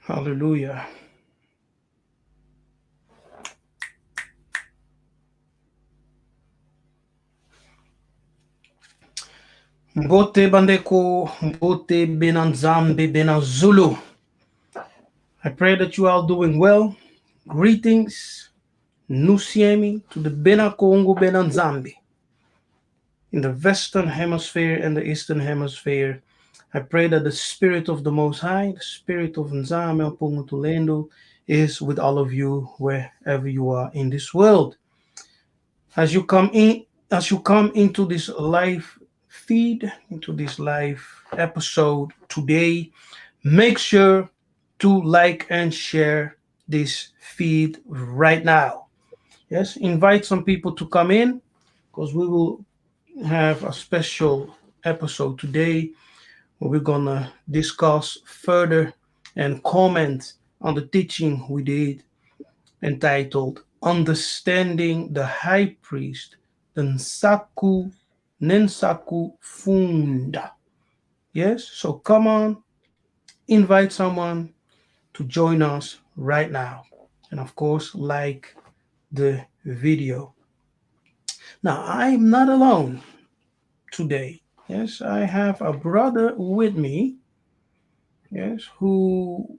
Hallelujah. Mbote bandeko, mbote benanzambe benazulu. I pray that you are doing well. Greetings, Nusiemi to the Bena Congo Benanzambe in the Western Hemisphere and the Eastern Hemisphere. I pray that the Spirit of the Most High, the Spirit of Nzame Pongutulendo, is with all of you wherever you are in this world. As you come in, as you come into this live feed, into this live episode today, make sure to like and share this feed right now. Yes, invite some people to come in because we will have a special episode today where we're gonna discuss further and comment on the teaching we did entitled Understanding the High Priest, the Nsaku Funda. Yes, so come on, invite someone to join us right now. And of course, like the video. Now, I'm not alone today. Yes, I have a brother with me. Yes, who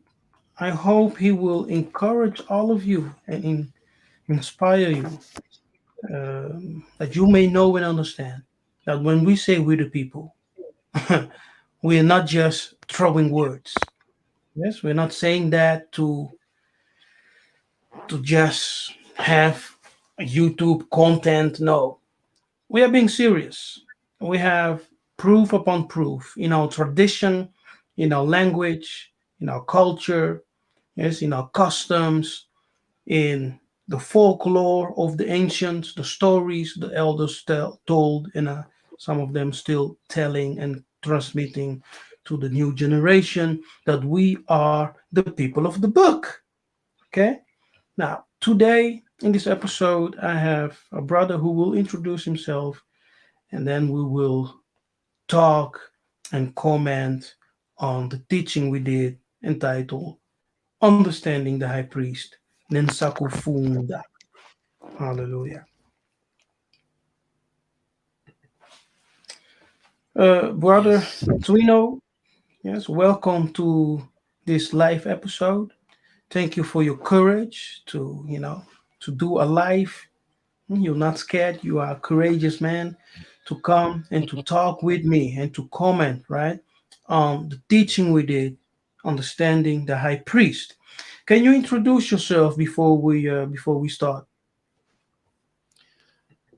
I hope he will encourage all of you and inspire you that you may know and understand that when we say we're the people, we're not just throwing words. Yes, we're not saying that to just have YouTube content. No, we are being serious. We have proof upon proof in our tradition, in our language, in our culture, yes, in our customs, in the folklore of the ancients, the stories the elders told, and some of them still telling and transmitting to the new generation that we are the people of the book. Okay? Now, today in this episode, I have a brother who will introduce himself and then we will talk and comment on the teaching we did entitled Understanding the High Priest, Nsaku Funda. Hallelujah. Brother Yes. Twino, yes, welcome to this live episode. Thank you for your courage to do a live. You're not scared. You are a courageous man to come and to talk with me and to comment, right, on the teaching we did, understanding the high priest. Can you introduce yourself before we start?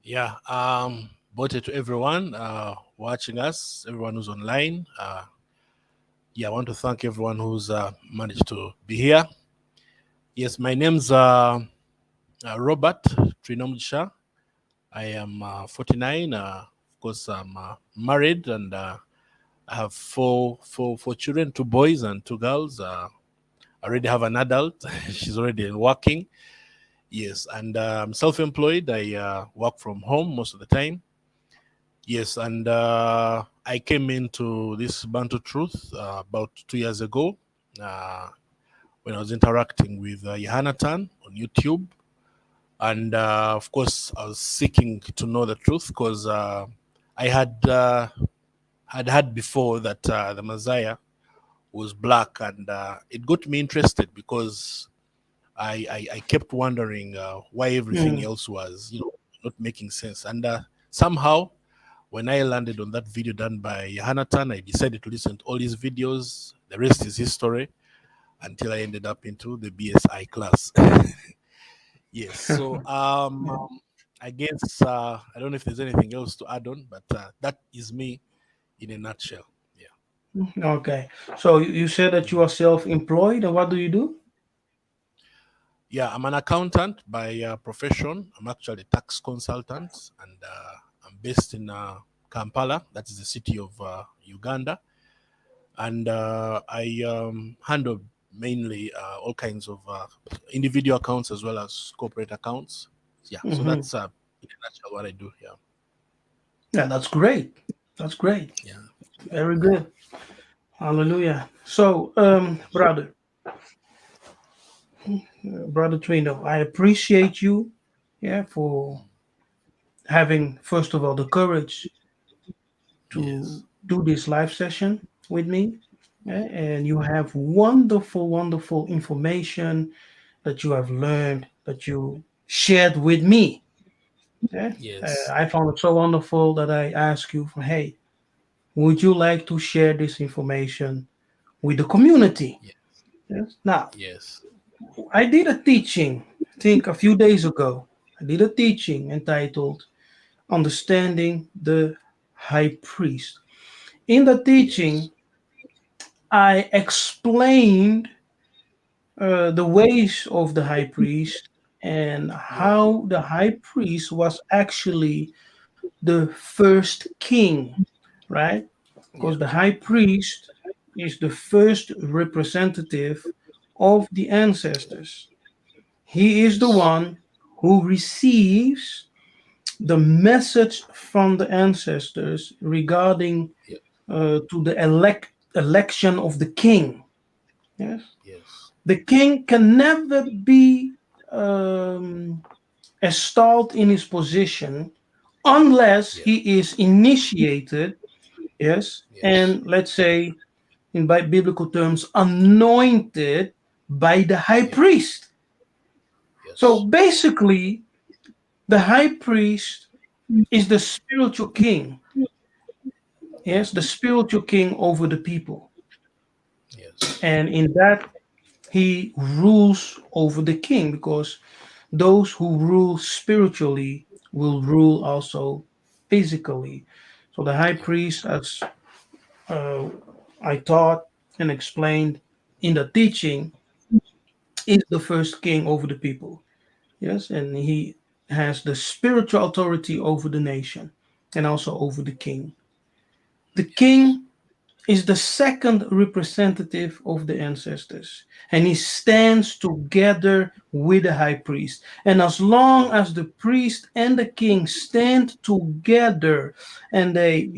Yeah. Bote to everyone watching us, everyone who's online. Yeah, I want to thank everyone who's managed to be here. Yes, my name's Robert Trinomjisha. I am 49. Of course, I'm married and I have four children, two boys and two girls. I already have an adult. She's already working. Yes, and I'm self-employed. I work from home most of the time. Yes, and I came into this Bantu Truth about 2 years ago uh, when I was interacting with Yohanatan on YouTube. And of course, I was seeking to know the truth because I had heard before that the Messiah was black, and it got me interested because I kept wondering why everything Mm, else was, not making sense. And somehow, when I landed on that video done by Yohanatan, I decided to listen to all his videos. The rest is history until I ended up into the BSI class. Yes. So I guess I don't know if there's anything else to add on, but that is me in a nutshell. Yeah. okay. So you said that you are self-employed, and what do you do? Yeah, I'm an accountant by profession. I'm actually a tax consultant, and I'm based in Kampala. That is the city of Uganda, and I handle mainly all kinds of individual accounts as well as corporate accounts. Yeah, so Hmm. that's in a nutshell what I do. Yeah, Yeah, that's great. That's great. yeah. Very good. Hallelujah. So, brother. Brother Trino, I appreciate you, yeah, for having first of all the courage to Yes. do this live session with me. Yeah, and you have wonderful, wonderful information that you have learned that you shared with me. Yeah, Yes. I found it so wonderful that I asked you, for, hey, would you like to share this information with the community? Yes. Yes. Now, Yes. I did a teaching, I think a few days ago. I did a teaching entitled Understanding the High Priest. In the Yes. teaching, I explained the ways of the high priest and Yeah. how the high priest was actually the first king, right? Yeah. Because the high priest is the first representative of the ancestors. He is the Yes. one who receives the message from the ancestors regarding Yeah. to the election of the king. Yes, Yes. the king can never be um, installed in his position unless Yeah. he is initiated. Yes, Yes. and let's say in by biblical terms, anointed by the high Yeah. priest. So Yes. basically, the high priest is the spiritual king. Yeah. Yes, the spiritual king over the people. Yes. And in that, he rules over the king because those who rule spiritually will rule also physically. So the high Yeah. priest, as uh, I taught and explained in the teaching, is the first king over the people. Yes, and he has the spiritual authority over the nation and also over the king. The Yes. king is the second representative of the ancestors, and he stands together with the high priest. And as long as the priest and the king stand together and they,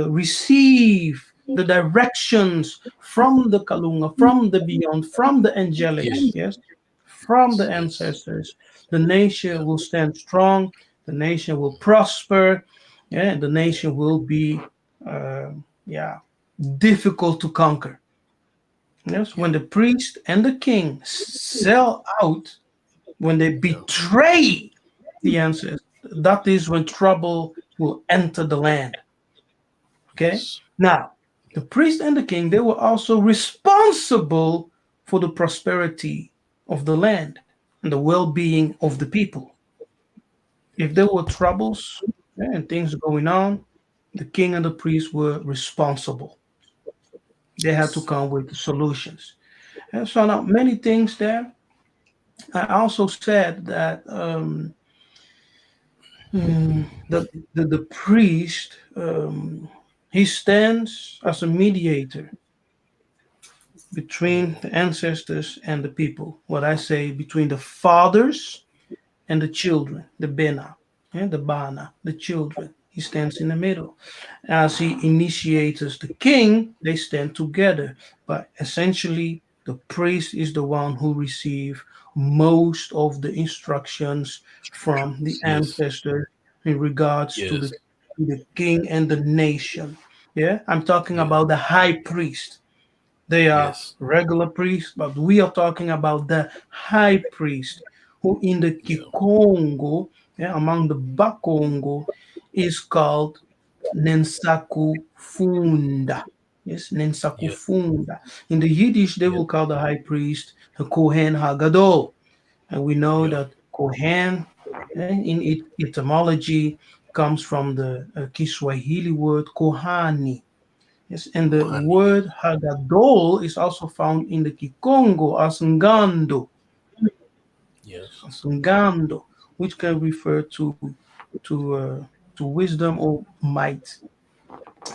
receive the directions from the Kalunga, from the beyond, from the angelics, Yes. yes, from the Yes. ancestors, the nation Yeah. will stand strong, the nation will prosper, yeah, and the Yeah. nation will be, uh, yeah, difficult to conquer. Yes, Yeah. when the priest and the king sell out, when they Yeah. betray the ancestors, that is when trouble will enter the land. Okay? Yes. Now, Yeah. the priest and the king, they were also responsible for the prosperity of the land and the well being of the people. If there Yes. were troubles, and things going on, the king and the priest were responsible. They had to Yes. come with solutions. And so now many things there. I also said that the priest he stands as a mediator between the ancestors and the people. What I say between the fathers and the children, the Bena, and the Bana, the children. He stands in the middle. As he initiates the king, they stand together. But essentially, the priest is the one who receives most of the instructions from the Yes. ancestors in regards Yes. to the king and the nation. Yeah, I'm talking Yeah. about the high priest. They are Yes. regular priests, but we are talking about the high priest, who in the Yeah. Kikongo, yeah, among the Bakongo, is called Nsaku Funda. Yes, Nsaku Yeah. Funda. In the Yiddish, they Yeah. will call the high priest the Kohen Hagadol. And we know Yeah. that Kohen, in etymology, comes from the Kiswahili word Kohani. Yes, and the Honey. Yeah. word Hagadol is also found in the Kikongo as Ngando, Yes. which can refer to uh, to wisdom or might.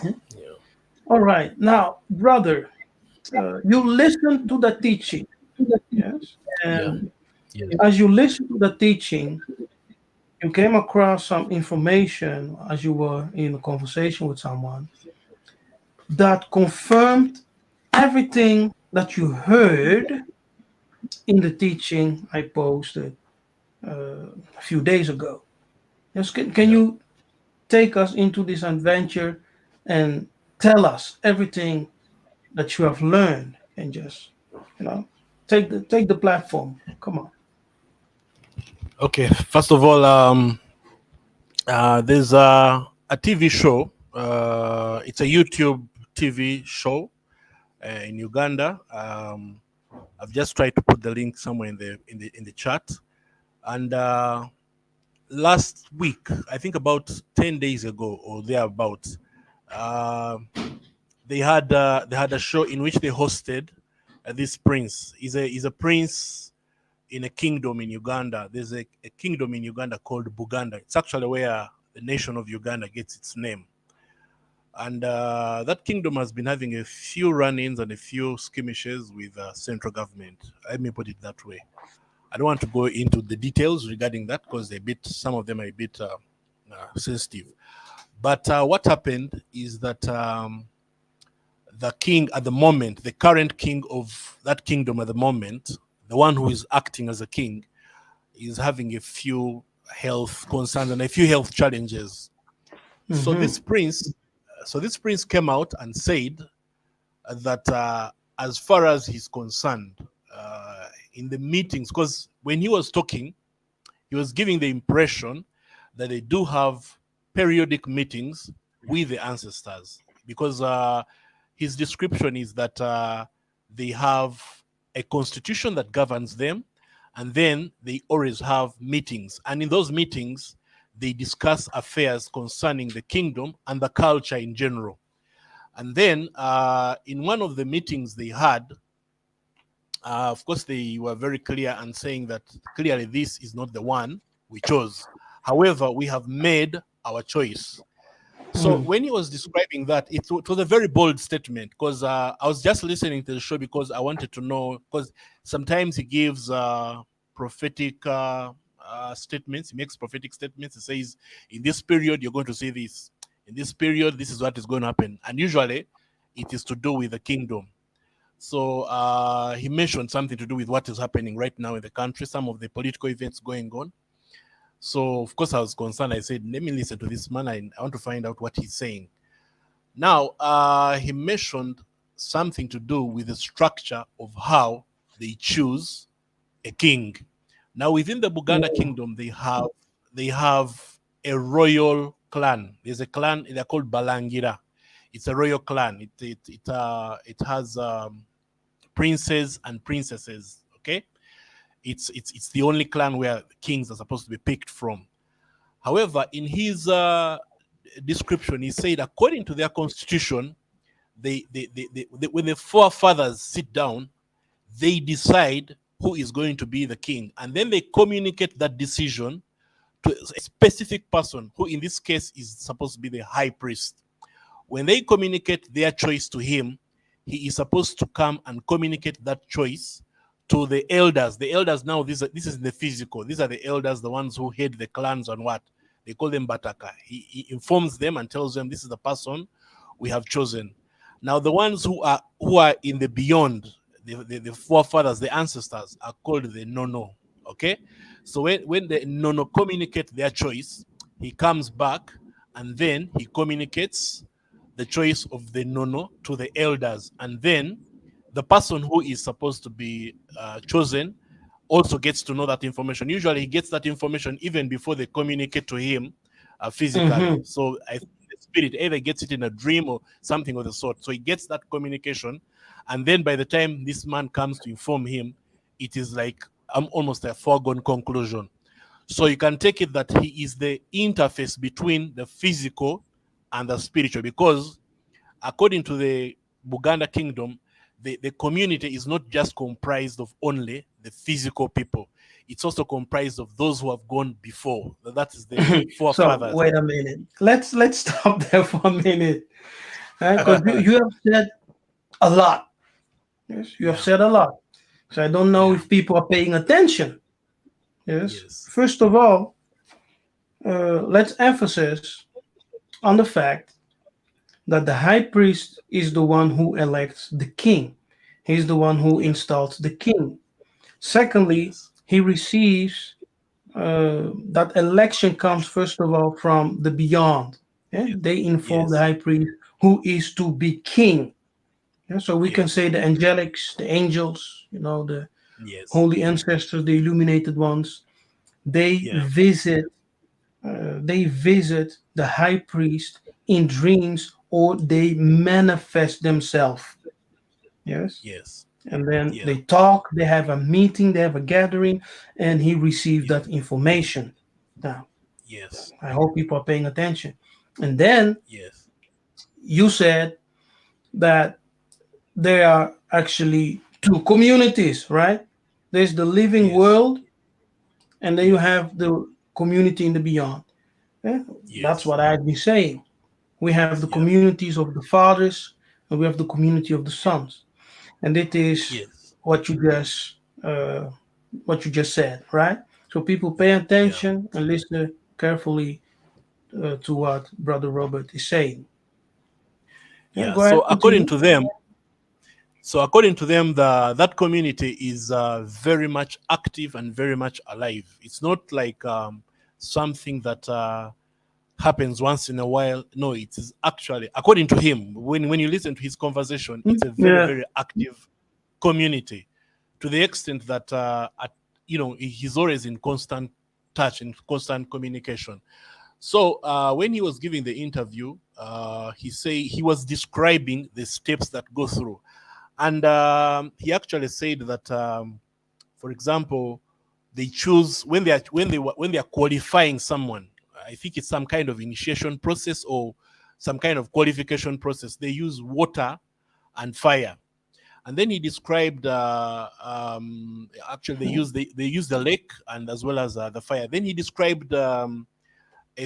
Eh? Yeah. All right, now, brother, you listen to the teaching, yes, Yeah. and Yes. as you listen to the teaching, you came across some information as you were in a conversation with someone that confirmed everything that you heard in the teaching I posted a few days ago. Yes, can Yeah. you take us into this adventure and tell us everything that you have learned and just, you know, take the platform. Come on. Okay. First of all, there's a TV show. It's a YouTube TV show in Uganda. I've just tried to put the link somewhere in the chat. And last week, I think about 10 days ago or thereabouts, uh, they had a show in which they hosted this prince. He's a prince in a kingdom in Uganda. There's a kingdom in Uganda called Buganda. It's actually where the nation of Uganda gets its name. And that kingdom has been having a few run-ins and a few skirmishes with central government. Let me put it that way. I don't want to go into the details regarding that because some of them are a bit sensitive. But what happened is that the king at the moment, the current king of that kingdom at the moment, the one who is acting as a king, is having a few health concerns and a few health challenges. So Mm-hmm. this prince, so this prince came out and said that as far as he's concerned, in the meetings, because when he was talking, he was giving the impression that they do have periodic meetings with the ancestors because his description is that they have a constitution that governs them, and then they always have meetings, and in those meetings they discuss affairs concerning the kingdom and the culture in general. And then in one of the meetings they had, of course, they were very clear and saying that clearly this is not the one we chose. However, we have made our choice. So Mm. when he was describing that, it was a very bold statement because I was just listening to the show because I wanted to know, because sometimes he gives prophetic statements. He makes prophetic statements. He says, in this period, you're going to see this. In this period, this is what is going to happen. And usually, it is to do with the kingdom. So he mentioned something to do with what is happening right now in the country, some of the political events going on. So of course I was concerned. I said, let me listen to this man. I want to find out what he's saying. Now he mentioned something to do with the structure of how they choose a king. Now within the Buganda Mm. kingdom, they have a royal clan. There's a clan. They're called Balangira. It's a royal clan. It has princes and princesses. Okay, it's the only clan where kings are supposed to be picked from. However, in his description, he said according to their constitution, when the forefathers sit down, they decide who is going to be the king, and then they communicate that decision to a specific person, who in this case is supposed to be the high priest. When they communicate their choice to him, he is supposed to come and communicate that choice to the elders. The elders now, this is in the physical. These are the elders, the ones who head the clans and what they call them bataka. He informs them and tells them this is the person we have chosen. Now the ones who are in the beyond, the forefathers, the ancestors, are called the nono. Okay, so when the nono communicate their choice, he comes back and then he communicates the choice of the nono to the elders, and then the person who is supposed to be chosen also gets to know that information. Usually he gets that information even before they communicate to him physically. Mm-hmm. So I think the spirit either gets it in a dream or something of the sort. So he gets that communication, and then by the time this man comes to inform him, it is like almost a foregone conclusion. So you can take it that he is the interface between the physical and the spiritual, because according to the Buganda kingdom, the community is not just comprised of only the physical people. It's also comprised of those who have gone before. That is the So forefathers. wait a minute. Let's stop there for a minute, because you have said a lot. Yes, you have Yeah. said a lot. So I don't know Yeah. if people are paying attention. Yes. Yes. First of all, let's emphasize on the fact that the high priest is the one who elects the king. He's the one who Yeah. installs the king. Secondly, Yes. he receives that election comes first of all from the beyond. Yeah? Yes. They inform the Yes. high priest who is to be king. Yeah? So we can Yes. say the angelics, the angels, the Yes. holy ancestors, the illuminated ones. They Yeah. visit. They visit the high priest in dreams, or they manifest themselves. Yes, Yes. and then Yeah. they talk. They have a meeting. They have a gathering, and he receives Yeah. that information. Now, Yes. I hope people are paying attention. And then Yes. you said that there are actually two communities, right? There's the living Yes. world, and then you Yes. have the community in the beyond. Yeah? That's Yes. what I've been saying. We have the Yeah. communities of the fathers, and we have the community of the sons, and it is Yes. what you just uh, what you just said, right? So people pay Yeah. attention and listen carefully to what Brother Robert is saying. Yeah, Yeah. go ahead, continue. So according to them, that community is very much active and very much alive. It's not like something that happens once in a while. No, it is actually, according to him, when you listen to his conversation, it's a very, Yeah. very active community, to the extent that he's always in constant touch, in constant communication. So when he was giving the interview, he was describing the steps that go through, and he actually said that, for example, they choose when they are qualifying someone. I think it's some kind of initiation process or some kind of qualification process. They use water and fire, and then he described actually they use the lake and as well as the fire. Then he described a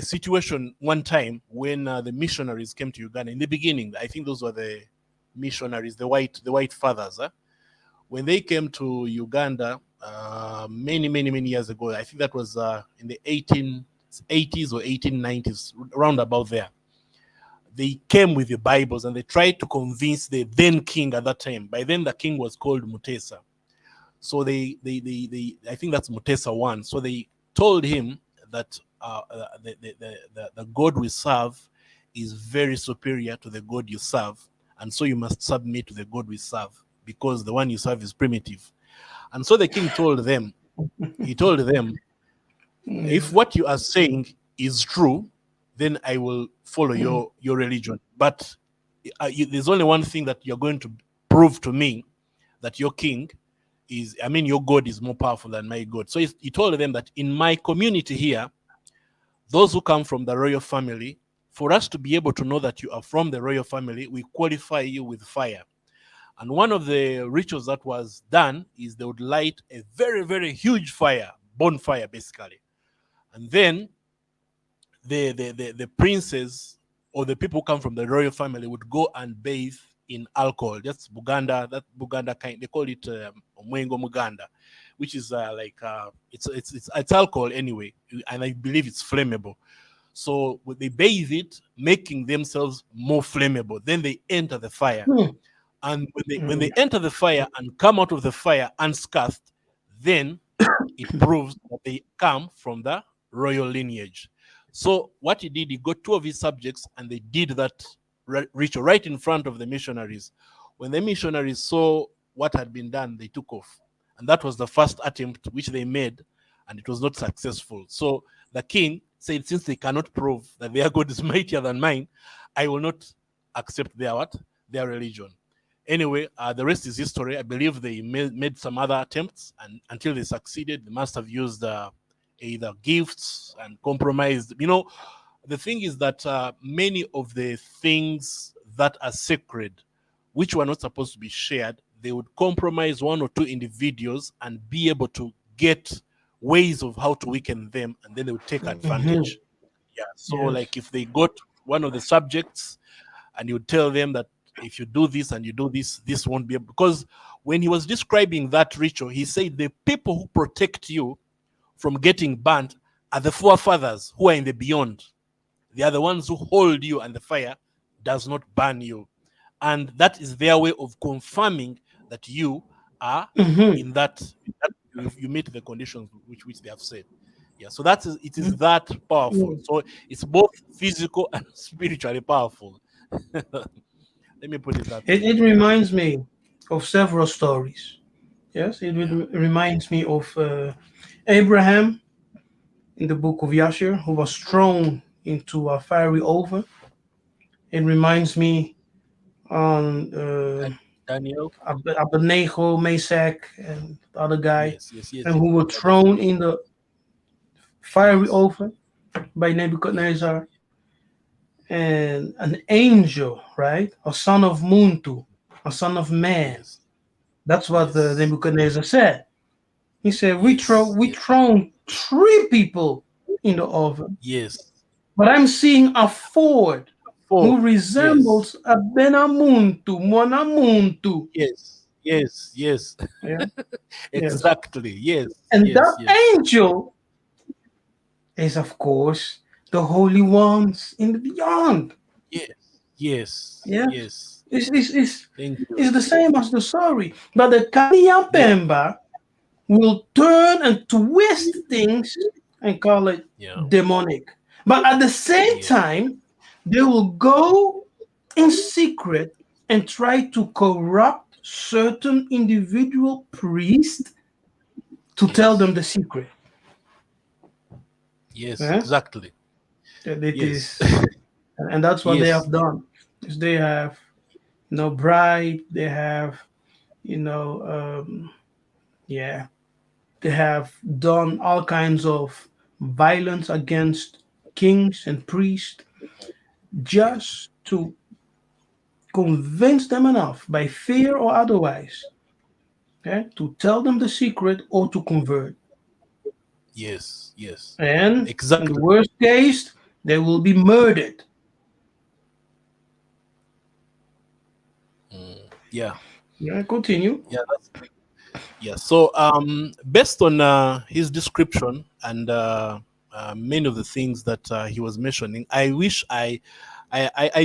situation one time when the missionaries came to Uganda in the beginning. I think those were the missionaries, the white fathers. When they came to Uganda many, many, many years ago. I think that was in the 1880s or 1890s, around about there. They came with the Bibles and they tried to convince the then king at that time. By then, the king was called Mutesa. So I think that's Mutesa one. So they told him that the God we serve is very superior to the God you serve, and so you must submit to the God we serve because the one you serve is primitive. And so the king told them, he told them, Yeah. if what you are saying is true, then I will follow your religion. But there's only one thing that you're going to prove to me, that your king your God is more powerful than my God. So he told them that in my community here, those who come from the royal family, for us to be able to know that you are from the royal family, we qualify you with fire. And one of the rituals that was done is they would light a very, very huge fire, bonfire basically. And then the princes or the people who come from the royal family would go and bathe in alcohol. That's Buganda. That Buganda kind, they call it Mwengo Muganda, which is it's alcohol anyway, and I believe it's flammable. So they bathe it, making themselves more flammable. Then they enter the fire, Hmm. and when they Hmm. enter the fire and come out of the fire unscathed, then it proves that they come from the royal lineage. So what he did, he got two of his subjects and they did that ritual right in front of the missionaries. When the missionaries saw what had been done, they took off. And that was the first attempt which they made, and it was not successful. So the king said, since they cannot prove that their God is mightier than mine, I will not accept their what? Their religion. Anyway, the rest is history. I believe they made some other attempts, and until they succeeded, they must have used either gifts and compromised. The thing is that many of the things that are sacred, which were not supposed to be shared, they would compromise one or two individuals and be able to get ways of how to weaken them, and then they would take Mhm. advantage. Yeah. So, Yes. like if they got one of the subjects and you tell them that if you do this and you do this, this won't be able, because when he was describing that ritual, he said the people who protect you from getting burnt are the forefathers who are in the beyond. They are the ones who hold you, and the fire does not burn you. And that is their way of confirming that you are Hmm. in that you meet the conditions which they have said. Yeah, so it is that powerful. Mm. So it's both physical and spiritually powerful. Let me put it that way. It reminds me of several stories. Yes, Yeah. reminds me of Abraham in the book of Yashir, who was thrown into a fiery oven. It reminds me on Daniel. Abednego, Meshach, and the other guy, Yes, yes, yes, and yes. who were thrown Abednego. in the fiery Yes, oven by yes, Nebuchadnezzar. And an angel, right? A son of Muntu, a son of man. yes, That's what the yes, Nebuchadnezzar said. He said, yes, we yes, thrown three people in the oven, yes. but I'm seeing a fourth Four. who Yes, resembles a Benamuntu, Monamuntu. yes, yes, yes. Yeah, yes. Exactly. Yes, And yes, that yes, angel is, of course, the holy ones in the beyond. yes, yes, Yes. yes. It's, it's, it's, Thank you. it's the same as the story. But the Kania Yeah, Pemba will turn and twist things and call it yeah, demonic. But at the same yeah, time, they will go in secret and try to corrupt certain individual priests to tell them yes, the secret. yes. Eh? Exactly. That it Yes, is, and that's what they yes, have done. Is they have bribe, they have you know, yeah, they have done all kinds of violence against kings and priests yes, just to convince them enough by fear or otherwise, okay, to tell them the secret or to convert. yes, yes. And in the Exactly. worst case, they will be murdered. Yeah, Yeah, continue. yeah. Yeah. So, based on his description and many of the things that he was mentioning, I wish I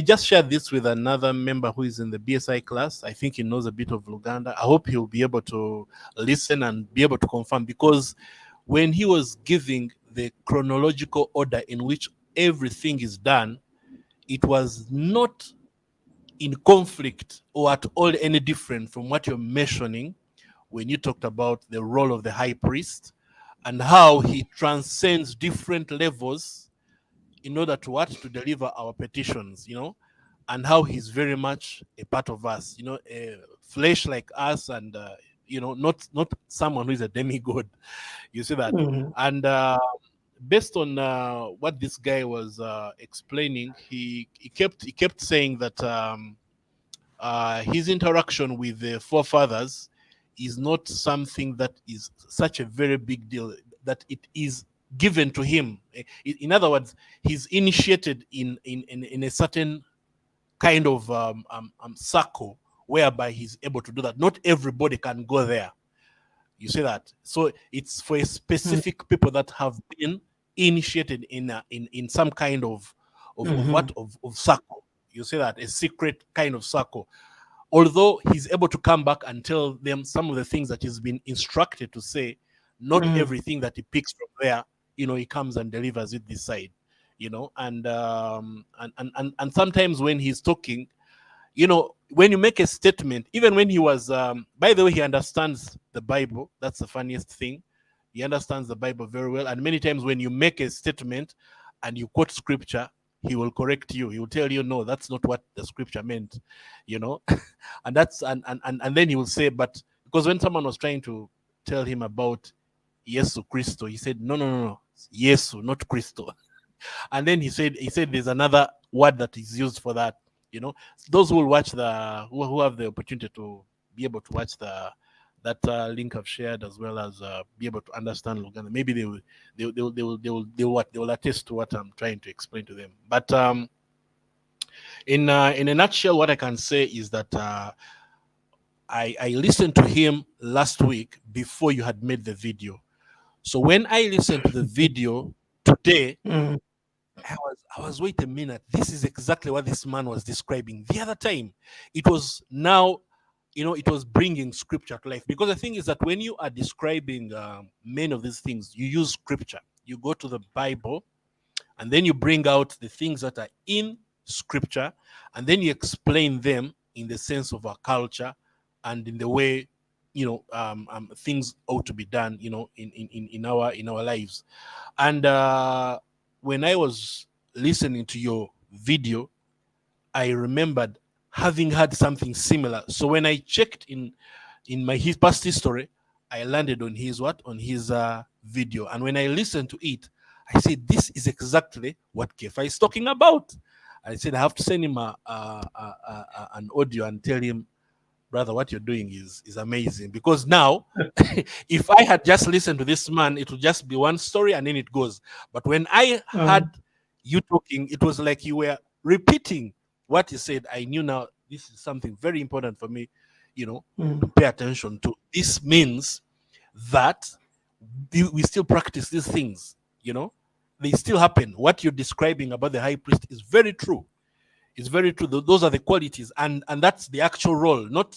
just shared this with another member who is in the BSI class. I think he knows a bit of Luganda. I hope he'll be able to listen and be able to confirm, because when he was giving the chronological order in which everything is done, it was not in conflict or at all any different from what you're mentioning when you talked about the role of the high priest and how he transcends different levels in order to what, to deliver our petitions, and how he's very much a part of us, flesh like us, and not someone who is a demigod. You see that? Mhm, And based on what this guy was explaining, he kept saying that his interaction with the forefathers is not something that is such a very big deal, that it is given to him. In other words, he's initiated in a certain kind of circle whereby he's able to do that. Not everybody can go there. You see that? So it's for a mhm, specific people that have been initiated in some kind of what mhm, of circle. You see that, a secret kind of circle, although he's able to come back and tell them some of the things that he's been instructed to say. Not mhm, everything that he picks from there, he comes and delivers it this side, and sometimes when he's talking, when you make a statement, even when he was, by the way, he understands the Bible. That's the funniest thing. He understands the Bible very well. And many times when you make a statement and you quote scripture, he will correct you. He will tell you, no, that's not what the scripture meant, you know. And then he will say, but because when someone was trying to tell him about Yesu Christo, he said, no, no, no, no, Yesu, not Christo. And then he said there's another word that is used for that. Those who will watch who have the opportunity to be able to watch that link I've shared, as well as be able to understand Luganda, maybe they will attest to what I'm trying to explain to them. But in a nutshell, what I can say is that I listened to him last week before you had made the video. So when I listened to the video today, mhm, I was, wait a minute, this is exactly what this man was describing the other time. It was now it was bringing scripture to life. Because the thing is that when you are describing many of these things, you use scripture. You go to the Bible, and then you bring out the things that are in scripture, and then you explain them in the sense of our culture and in the way things ought to be done, in our lives. And when I was listening to your video, I remembered having had something similar. So when I checked in my his past history, I landed on his what on his video, and when I listened to it, I said, "This is exactly what Kefa is talking about." I said, "I have to send him an audio and tell him, brother, what you're doing is amazing." Because now, if I had just listened to this man, it would just be one story and then it goes. But when I Uh, had you talking, it was like you were repeating what he said. I knew now this is something very important for me, to mm, pay attention to. This means that we still practice these things, they still happen. What you're describing about the high priest is very true. It's very true. Those are the qualities, and that's the actual role, not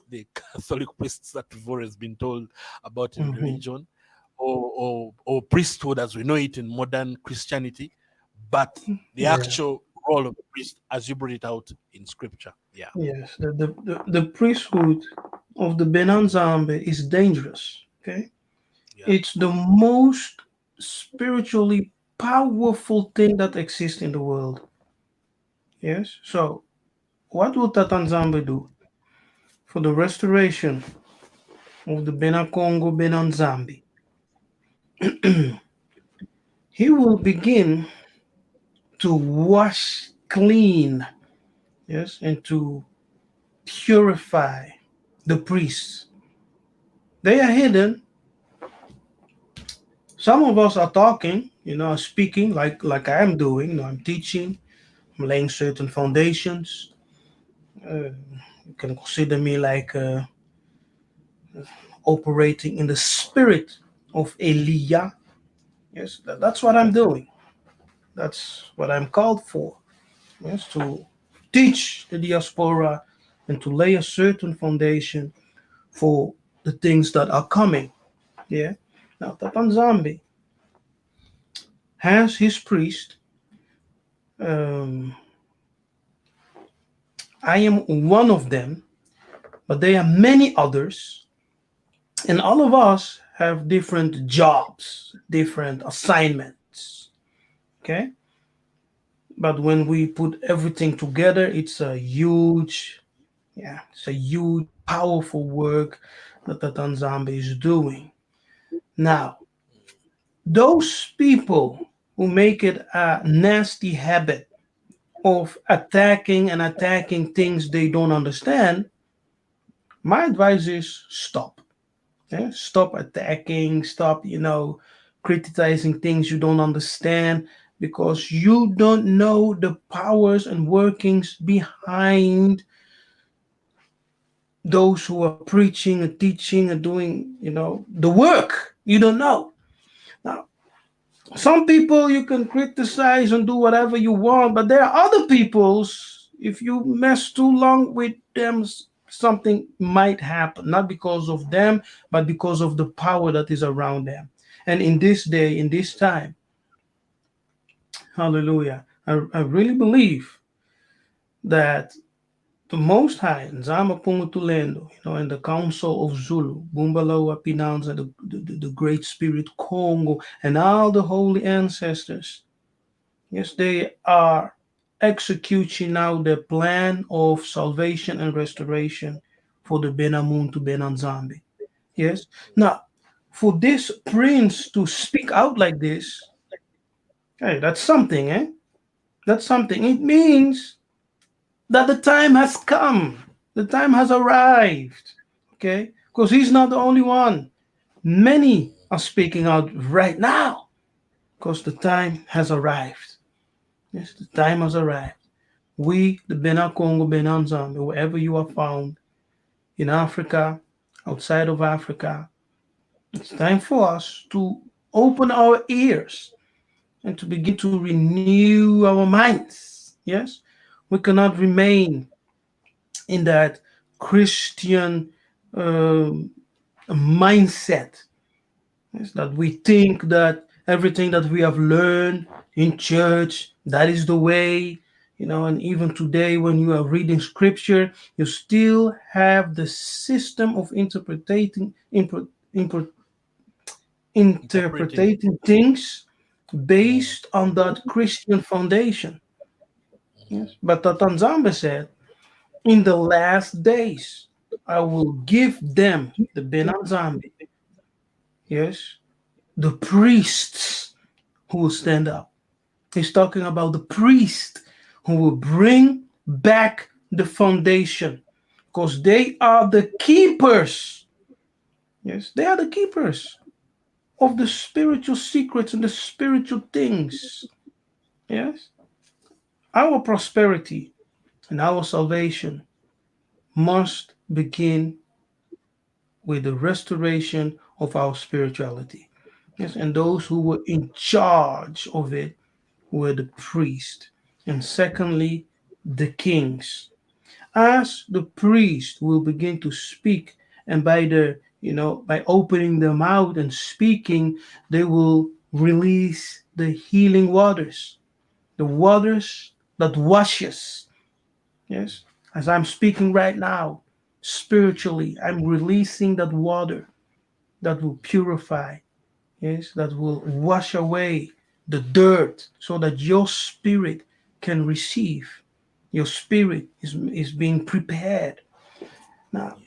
the Catholic priests that we've always been told about in mhm. religion, or priesthood as we know it in modern Christianity, but the Yeah. actual role of the priest as you brought it out in scripture. Yeah, Yes. The priesthood of the Benanzambe is dangerous. Okay. yeah, It's the most spiritually powerful thing that exists in the world. Yes. So, what will Tatanzambe do for the restoration of the Bena Congo Benanzambe? He will begin to wash clean, yes, and to purify the priests. They are hidden. Some of us are talking, speaking like I am doing. I'm teaching. I'm laying certain foundations. You can consider me like operating in the spirit of Elia. Yes, that's what I'm doing. That's what I'm called for. Yes, to teach the diaspora and to lay a certain foundation for the things that are coming. Yeah. Now, Tatanzambi has his priest. Um, I am one of them, but there are many others, and all of us have different jobs, different assignments. Okay, but when we put everything together, it's a huge, powerful work that the Tanzambia is doing. Now, those people who make it a nasty habit of attacking things they don't understand, my advice is stop. Yeah? Stop attacking, stop, criticizing things you don't understand because you don't know the powers and workings behind those who are preaching and teaching and doing, the work. You don't know. Now, some people you can criticize and do whatever you want, but there are other people's, if you mess too long with them, something might happen, not because of them, but because of the power that is around them. And in this day, in this time, hallelujah, I really believe that the Most High, Nzama Pungutulendo, and the Council of Zulu, Bumbaloa Pinanza, the Great Spirit Congo, and all the holy ancestors, yes, they are executing now the plan of salvation and restoration for the Benamun to Benanzambi. Yes. Now, for this prince to speak out like this, hey, that's something, eh? That's something. It means that the time has come. The time has arrived. Okay? Because he's not the only one. Many are speaking out right now because the time has arrived. Yes, the time has arrived. We, the Bena Congo, Benanzambe, wherever you are found, in Africa, outside of Africa, it's time for us to open our ears and to begin to renew our minds. Yes, we cannot remain in that Christian um mindset. Yes, that we think that everything that we have learned in church, that is the way, and even today when you are reading scripture, you still have the system of Interpreting. interpreting things based on that Christian foundation. Yes. But Tatanzambe said, in the last days, I will give them, the Benanzambe, yes, the priests who will stand up. He's talking about the priest who will bring back the foundation because they are the keepers. Yes, they are the keepers of the spiritual secrets and the spiritual things. Yes, our prosperity and our salvation must begin with the restoration of our spirituality. Yes, and those who were in charge of it were the priests. And secondly, the kings. As the priest will begin to speak, and by opening their mouth and speaking, they will release the healing waters, the waters that washes. Yes, as I'm speaking right now, spiritually, I'm releasing that water that will purify, yes, that will wash away the dirt so that your spirit can receive. Your spirit is being prepared. Now,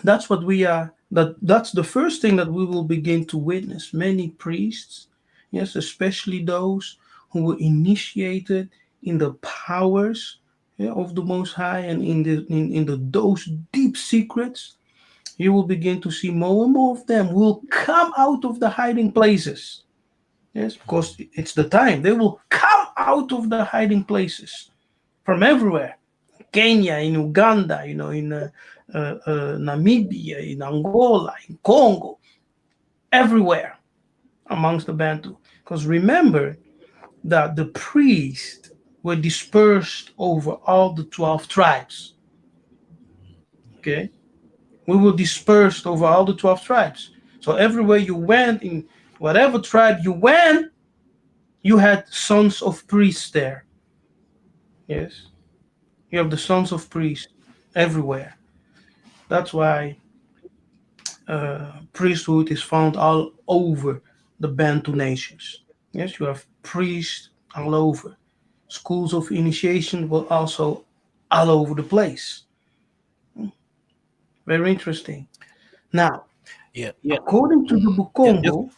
that's what we are, that's the first thing that we will begin to witness. Many priests, yes, especially those who were initiated in the powers, yeah, of the Most High and in the those deep secrets, you will begin to see more and more of them will come out of the hiding places. Yes, because it's the time. They will come out of the hiding places from everywhere. Kenya, in Uganda, Namibia, in Angola, in Congo, everywhere amongst the Bantu. Because remember that the priests were dispersed over all the 12 tribes. Okay? We were dispersed over all the 12 tribes. So everywhere you went, in whatever tribe you went, you had sons of priests there. Yes. You have the sons of priests everywhere. That's why priesthood is found all over the Bantu nations. Yes, you have priests all over. Schools of initiation were also all over the place. Very interesting. Now, Yeah, yeah. according to the Yeah, just Bukongo,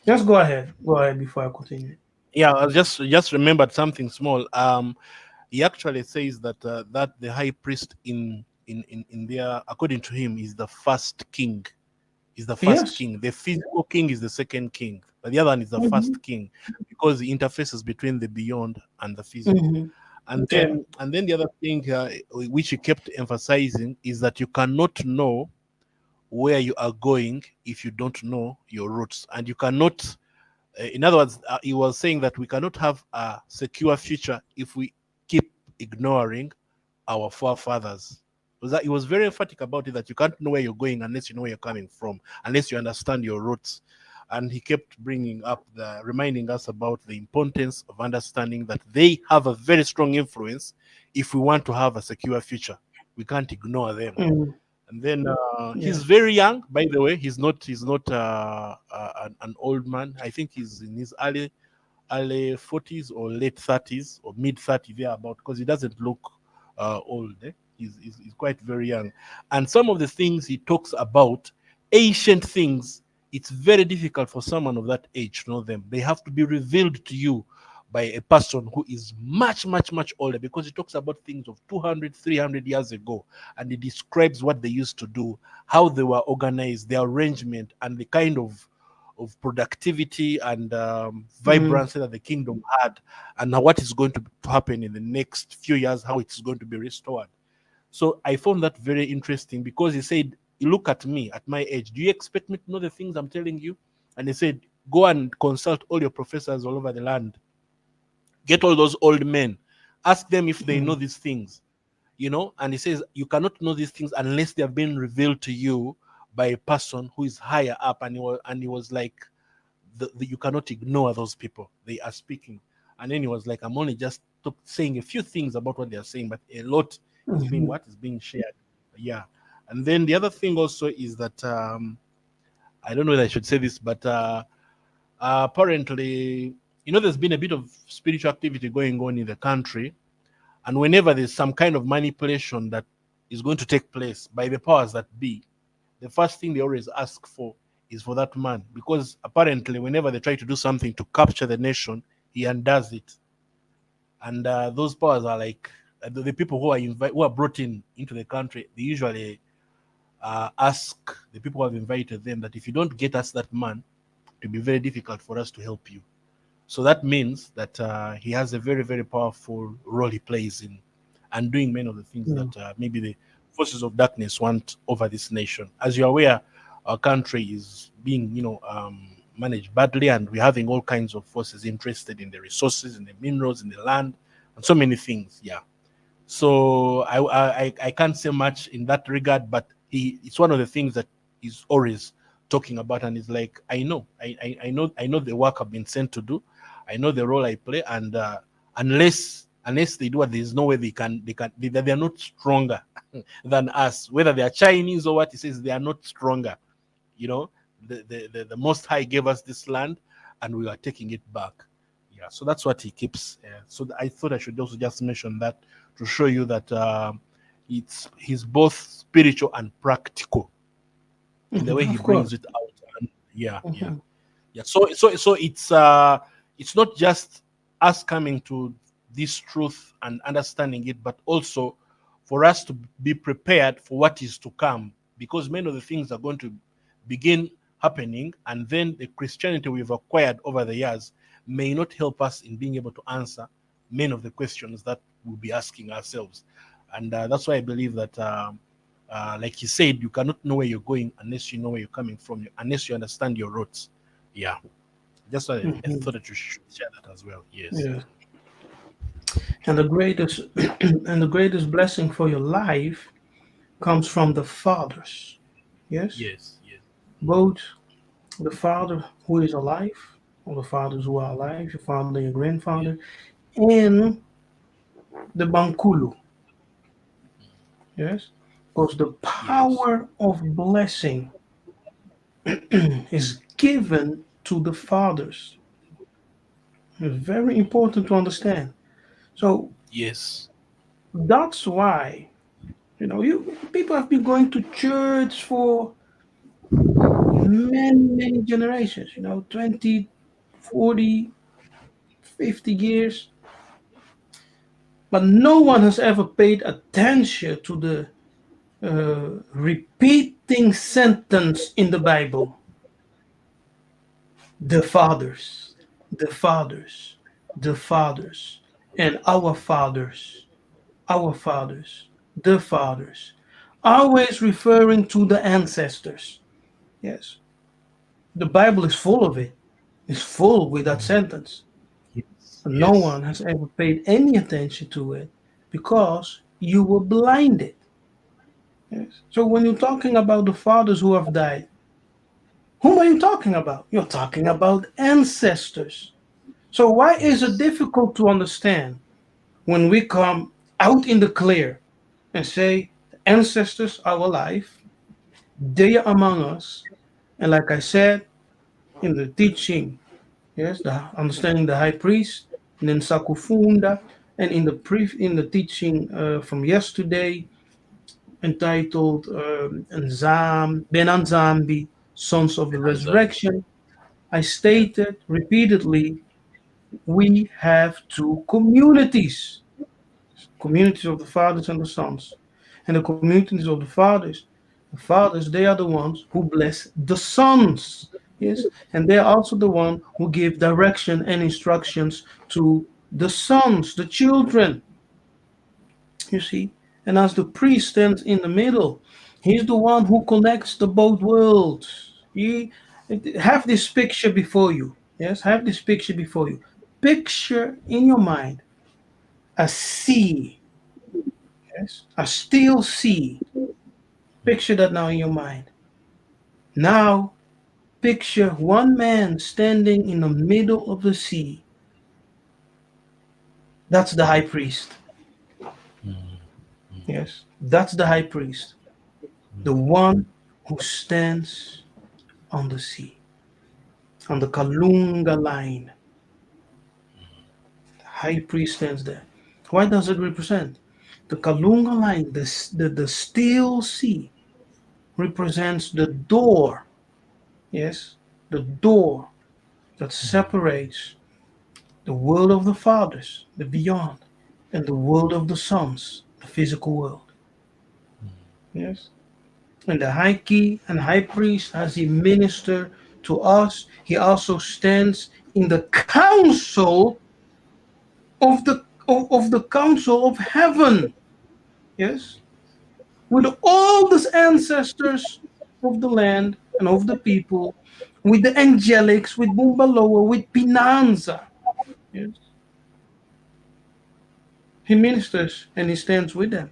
just go ahead. Go ahead before I continue. yeah, I just remembered something small. He actually says that the high priest in there, according to him, is the first king. Is the first Yes. king. The physical king is the second king, but the other one is the Mm-hmm. first king because he interfaces between the beyond and the physical. Mm-hmm. And Yeah. then the other thing which he kept emphasizing is that you cannot know where you are going if you don't know your roots, and you cannot. In other words, he was saying that we cannot have a secure future if we keep ignoring our forefathers. Was that he was very emphatic about it that you can't know where you're going unless you know where you're coming from, unless you understand your roots. And he kept bringing up reminding us about the importance of understanding that they have a very strong influence if we want to have a secure future. We can't ignore them. Mm-hmm. And then Yeah. he's very young, by the way. He's not an old man. I think he's in his early 40s or late 30s or mid 30s there about, because he doesn't look old. Eh? He's quite very young. And some of the things he talks about, ancient things, it's very difficult for someone of that age to know them. They have to be revealed to you by a person who is much, much, much older, because he talks about things of 200, 300 years ago, and he describes what they used to do, how they were organized, their arrangement, and the kind of productivity and Mm-hmm. vibrancy that the kingdom had, and what is going to happen in the next few years, how it's going to be restored. So I found that very interesting because he said, "You look at me at my age. Do you expect me to know the things I'm telling you?" And he said, "Go and consult all your professors all over the land. Get all those old men. Ask them if they know these things. And he says you cannot know these things unless they have been revealed to you by a person who is higher up. And he was like, you cannot ignore those people, they are speaking. And then he was like, I'm only just saying a few things about what they are saying, but a lot Mhm. is being shared. Yeah. And then the other thing also is that I don't know whether I should say this, but apparently, there's been a bit of spiritual activity going on in the country. And whenever there's some kind of manipulation that is going to take place by the powers that be, the first thing they always ask for is for that man. Because apparently, whenever they try to do something to capture the nation, he undoes it. And those powers are like the people who are brought into the country. They usually ask the people who have invited them that if you don't get us that man, it will be very difficult for us to help you. So that means that he has a very, very powerful role he plays in undoing many of the things Yeah. that maybe the forces of darkness want over this nation. As you're aware, our country is being, managed badly, and we're having all kinds of forces interested in the resources, in the minerals, in the land, and so many things. Yeah. So I can't say much in that regard, but it's one of the things that he's always talking about, and he's like, I know the work I've been sent to do, I know the role I play, and unless they do it, there's no way they're not stronger than us, whether they are Chinese or what. He says they are not stronger. You know, the Most High gave us this land, and we are taking it back. Yeah, so that's what he keeps. So I thought I should also just mention that to show you that he's both spiritual and practical in the way he Of course. brings it out. And yeah, yeah, Mhm. yeah. So it's not just us coming to this truth and understanding it, but also for us to be prepared for what is to come, because many of the things are going to begin happening, and then the Christianity we've acquired over the years may not help us in being able to answer many of the questions that we'll be asking ourselves. And that's why I believe that like he said, you cannot know where you're going unless you know where you're coming from, unless you understand your roots. Yeah, just why I Mhm. thought that you should share that as well. Yes, Yeah. And the greatest and the greatest blessing for your life comes from the fathers. Yes? yes, yes, Both the father who is alive, or the fathers who are alive, your father, your grandfather, yes, and the Bankulu. Yes? Because the yes, power of blessing is given to the fathers. It's very important to understand. So yes, that's why, you people have been going to church for many, many generations, 20, 40, 50 years, but no one has ever paid attention to the repeating sentence in the Bible: the fathers, the fathers, the fathers, and our fathers, the fathers, always referring to the ancestors. Yes, the Bible is full of it. It's full with that sentence. yes, But no yes, one has ever paid any attention to it because you were blinded. Yes. So when you're talking about the fathers who have died, whom are you talking about? You're talking about ancestors. So why is it yes, difficult to understand when we come out in the clear and say the ancestors are alive, they are among us, and like I said in the teaching, yes, the understanding the high priest, and then Nsaku Funda, and in the teaching from yesterday entitled Benanzambi, Sons of the Benanzambi. Resurrection, I Yeah, stated repeatedly we have two communities of the fathers and the sons. And the communities of the fathers, they are the ones who bless the sons. Yes, and they are also the one who give direction and instructions to the sons, the children. You see, and as the priest stands in the middle, he's the one who connects the both worlds. He have this picture before you. Yes, have this picture before you. Picture in your mind a sea. Yes, a still sea. Picture that now in your mind. Now, picture one man standing in the middle of the sea. That's the high priest. Yes, that's the high priest. The one who stands on the sea, on the Kalunga line. The high priest stands there. What does it represent? The Kalunga line, the still sea, represents the door. Yes, the door that separates the world of the fathers, the beyond, and the world of the sons, the physical world. Yes. And the high key and high priest, as he minister to us, he also stands in the council of the council of heaven. Yes. With all the ancestors of the land and of the people, with the angelics, with Bumbaloa, with Pinanza. Yes. He ministers and he stands with them.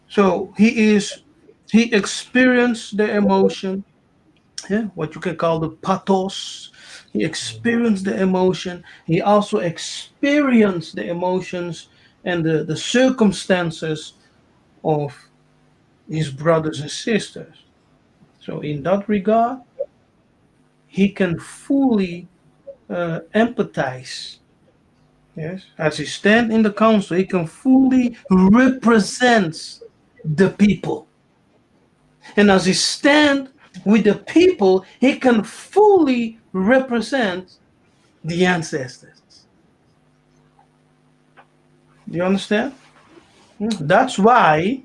So he experienced the emotion, yeah, what you can call the pathos. He experienced the emotion. He also experienced the emotions and the circumstances of his brothers and sisters. So in that regard, he can fully empathize. Yes, as he stands in the council, he can fully represent the people. And as he stands with the people, he can fully represent the ancestors. Do you understand? That's why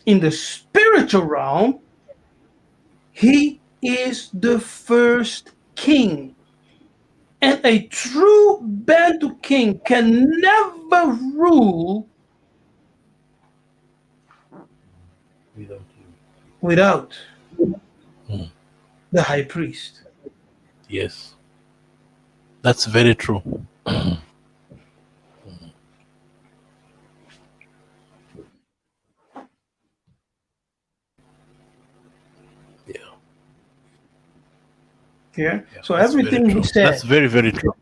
in the spiritual realm, he is the first king. And a true Bantu king can never rule Without without you. Mm. the high priest. Yes, that's very true. Yeah, Yeah. yeah, So that's very everything we true. That's said, very, very true.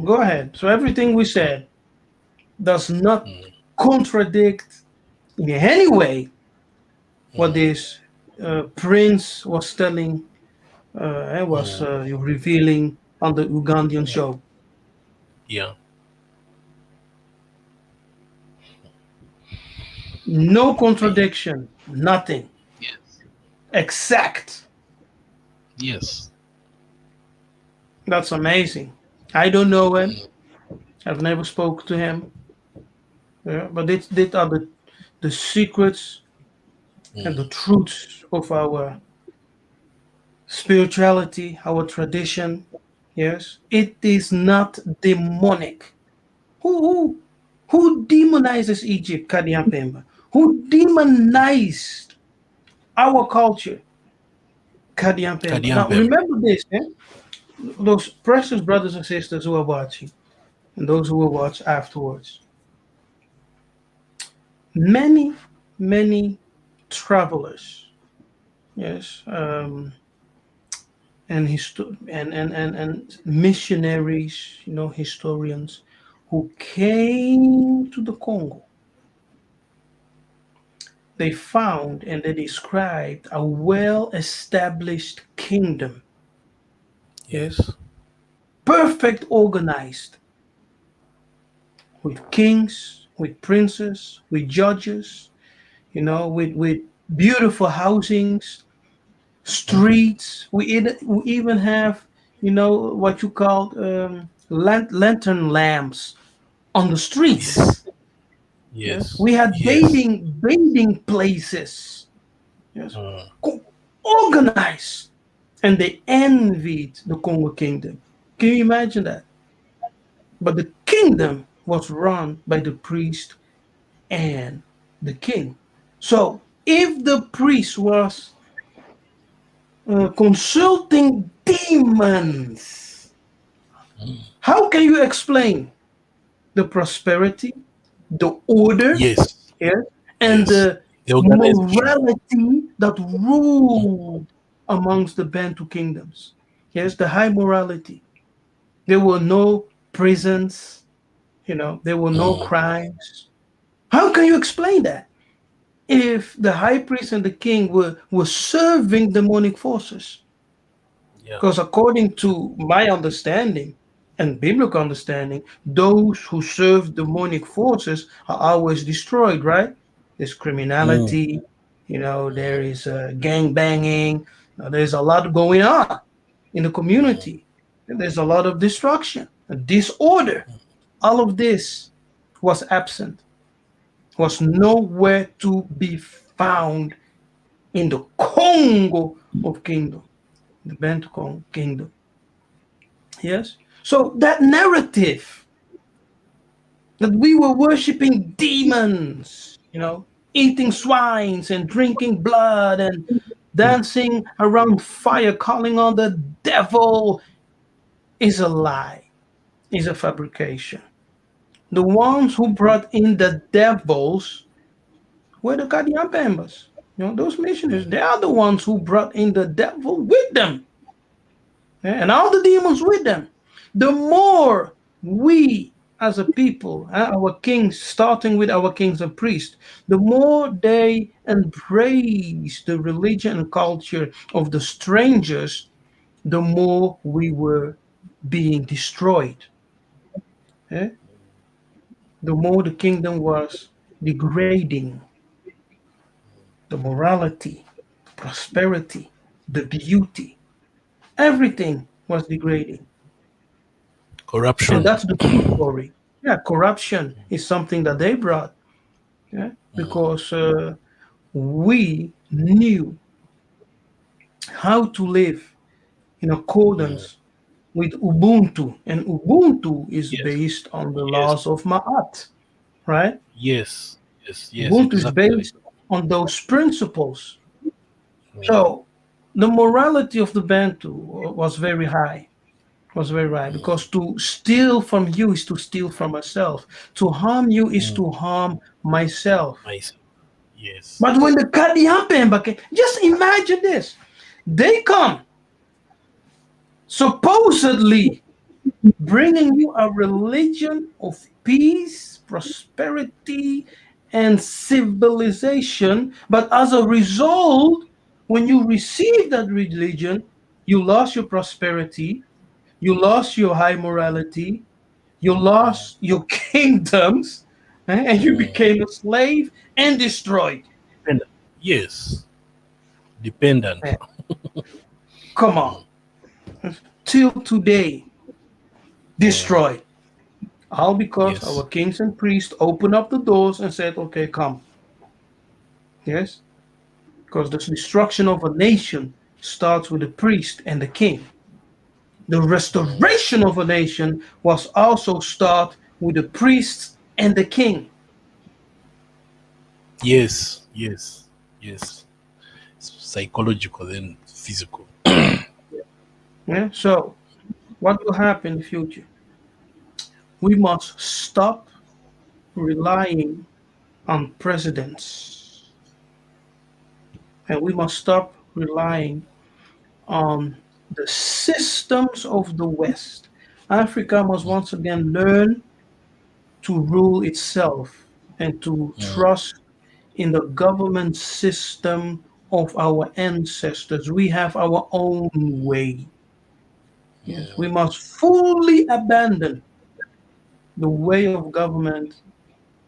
go ahead. So everything we said does not contradict in any way what this prince was telling and was revealing on the Ugandan show. Yeah. No contradiction, nothing. Yes. Exact. Yes. That's amazing. I don't know him. I've never spoke to him. Yeah, but these are the secrets and the truths of our spirituality, our tradition. Yes, it is not demonic. Who who demonizes Egypt, Kadiampemba? Who demonized our culture, Kadiampemba? Now Kadiampem. remember this, those precious brothers and sisters who are watching, and those who will watch afterwards. Many, many travelers, yes, and missionaries, historians who came to the Congo, they found and they described a well-established kingdom, yes, Yes. perfect organized, with kings, with princes, with judges, with beautiful housings, streets. We even have, what you call lantern lamps on the Yes. streets. Yes, Yes. we had Yes. bathing places. Yes, Uh, organized, and they envied the Congo kingdom. Can you imagine that? But the kingdom was run by the priest and the king. So if the priest was consulting demons, how can you explain the prosperity? the order, Yes. yeah, and Yes. the The organization. morality that ruled amongst the Bantu kingdoms. Yes, the high morality. There were no prisons, there were no Mm, crimes. How can you explain that? If the high priest and the king were serving demonic forces. yeah. Because according to my understanding and biblical understanding, those who serve demonic forces are always destroyed, right? There's Mm, criminality, there is gang banging, there's a lot going on in the mm, community. And there's a lot of destruction, disorder. All of this was absent, was nowhere to be found in the Congo of Kingdom, the Bantu Kingdom. Yes. So that narrative that we were worshiping demons, eating swines and drinking blood and dancing around fire, calling on the devil, is a lie, is a fabrication. The ones who brought in the devils were the Kadiampembas. Those missionaries, they are the ones who brought in the devil with them. And all the demons with them. The more we as a people, our kings, starting with our kings and priests, the more they embrace the religion and culture of the strangers, the more we were being destroyed. eh? The more the kingdom was degrading, the morality, prosperity, the beauty, everything was degrading. And corruption. that's the true story. Yeah, corruption is something that they brought. Yeah, because we knew how to live in Mm, accordance with Ubuntu, and Ubuntu is yes. based on the Yes. laws of Ma'at, right? Yes. Yes. Yes. Ubuntu is Exactly. based on those principles. Mm, So the morality of the Bantu was very high. Was very right, because to steal from you is to steal from myself. To harm you is mm, to harm myself. nice. Yes. But when the Kadiampemba came, just imagine this. They come supposedly bringing you a religion of peace, prosperity, and civilization. But as a result, when you receive that religion, you lost your prosperity, you lost your high morality, you lost your kingdoms, and you Mm, became a slave and destroyed. dependent. Yes. Dependent. Man, come on. Till today, Mm, destroyed. All because yes. our kings and priests opened up the doors and said, okay, come. Yes? Because the destruction of a nation starts with the priest and the king. The Mm, restoration of a nation was also start with the priests and the king. yes. Yes. Yes. Psychological and physical. Yeah? So, what will happen in the future? We must stop relying on presidents, and we must stop relying on the systems of the West. Africa must once again learn to rule itself and to Mm, trust in the government system of our ancestors. We have our own way. Yes, we must fully abandon the way of government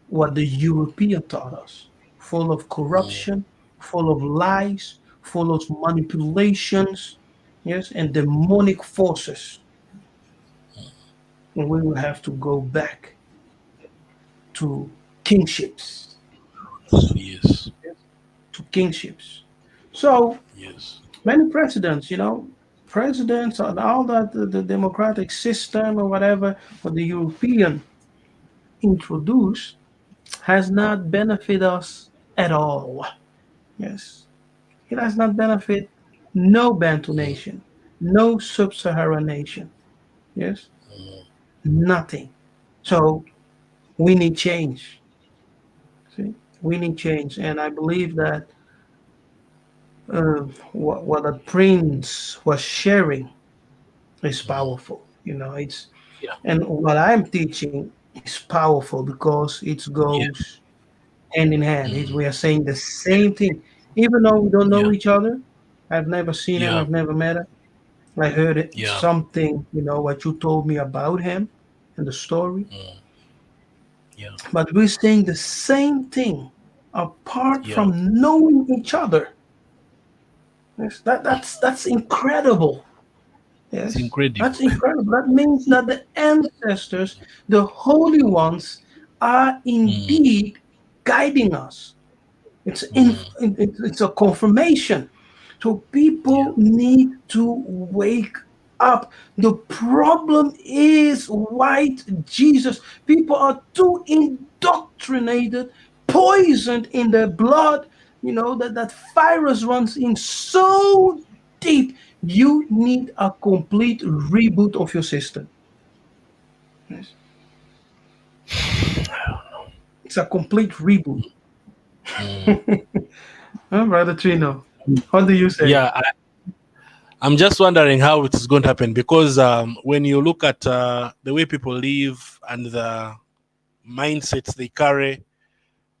what the European taught us, full of mm, corruption, full of lies, full of manipulations, yes, and demonic forces. And we will have to go back to kingships, yes. yes, to kingships. So Yes. many presidents, presidents and all that, the democratic system or whatever, what the European introduced has not benefited us at all. Yes. It does not benefit no Bantu nation, no sub-Saharan nation. Yes, nothing. So we need change. We need change, and I believe that what the prince was sharing is powerful. It's Yeah. and what I'm teaching is powerful because it Yeah. goes hand in hand. Mm. We are saying the same thing, even though we don't know Yeah. each other. I've never seen him. Yeah. I've never met him. I heard it, Yeah. something, what you told me about him and the story. Mm. Yeah. But we're saying the same thing apart Yeah. from knowing each other. Yes, that's incredible. It's Yes, incredible. that's incredible. That means that the ancestors, the holy ones, are Mm. indeed guiding us. It's in, Mm. it's a confirmation. So Yeah. people need to wake up. The problem is white Jesus. People are too indoctrinated, poisoned in their blood. That virus runs in so deep. You need a complete reboot of your system. Yes. It's a complete reboot. Mm. Huh, Brother Trino? What do you say? Yeah. I'm just wondering how it is going to happen because when you look at the way people live and the mindsets they carry,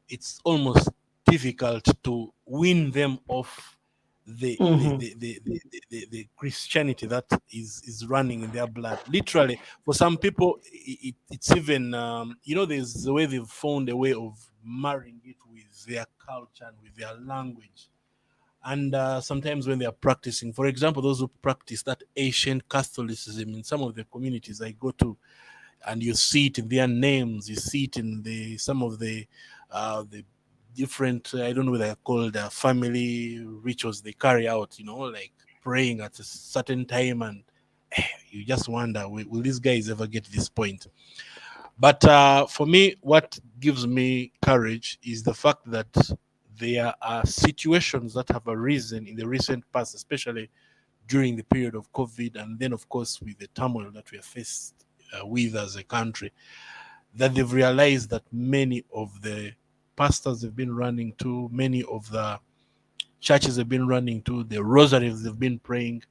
it's almost difficult to win them off Hmm. the Christianity that is running in their blood. Literally, for some people, it's even there's the way they've found a way of marrying it with their culture and with their language. And sometimes when they are practicing, for example, those who practice that ancient Catholicism in some of the communities I go to, and you see it in their names, you see it in the some of the different I don't know what they're called family rituals they carry out, like praying at a certain time, and you just wonder, will these guys ever get this point? But for me, what gives me courage is the fact that there are situations that have arisen in the recent past, especially during the period of COVID, and then, of course, with the turmoil that we are faced with as a country, that they've realized that many of the pastors have been running to, many of the churches have been running to, the rosaries they've been praying,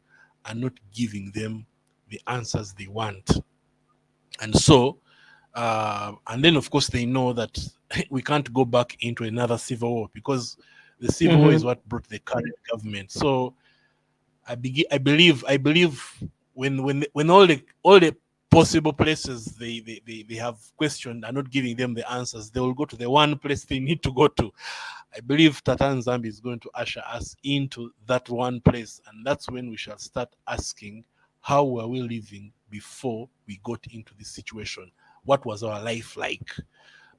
are not giving them the answers they want. And so, and then of course they know that we can't go back into another civil war because the civil war is Hmm. what brought the current government. So I believe when all the possible places they have questioned are not giving them the answers, they will go to the one place they need to go to. I believe Tatan Zambi is going to usher us into that one place, and that's when we shall start asking, how were we living before we got into this situation? What was our life like?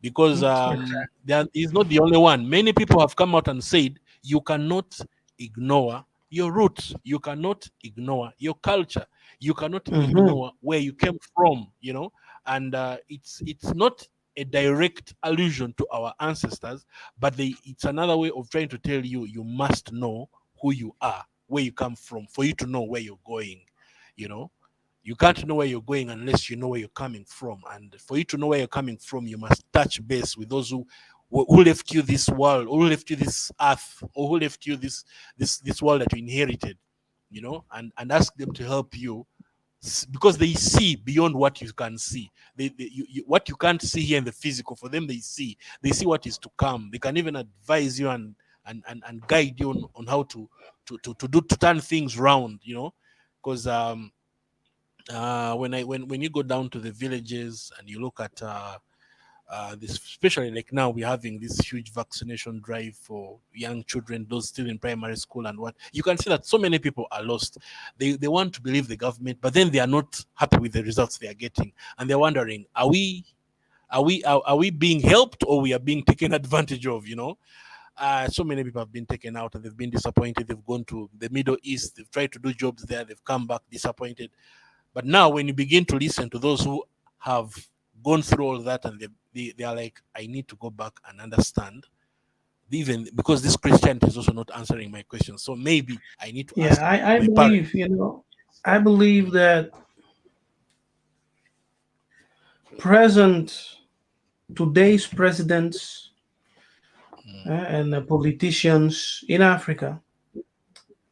Because there is not the only one. Many people have come out and said you cannot ignore your roots, you cannot ignore your culture, you cannot Hmm. ignore where you came from. And it's not a direct allusion to our ancestors, but it's another way of trying to tell you you must know who you are, where you come from, for you to know where you're going. You know, you can't know where you're going unless you know where you're coming from. And for you to know where you're coming from, you must touch base with those who left you this world, who left you this earth, or who left you this world that you inherited. And ask them to help you, because they see beyond what you can see. What you can't see here in the physical, for them they see what is to come. They can even advise you and guide you on how to turn things around. Because when you go down to the villages and you look at this, especially like now we're having this huge vaccination drive for young children, those still in primary school, and what you can see that so many people are lost. They want to believe the government, but then they are not happy with the results they are getting, and they're wondering, are we being helped, or we are being taken advantage of? So many people have been taken out and they've been disappointed. They've gone to the Middle East, they've tried to do jobs there, they've come back disappointed. But now, when you begin to listen to those who have gone through all that, and they are like, I need to go back and understand, even because this Christianity is also not answering my questions. So maybe I need to Yeah, ask I my parents. believe, I believe Mm. that present today's presidents and the politicians in Africa,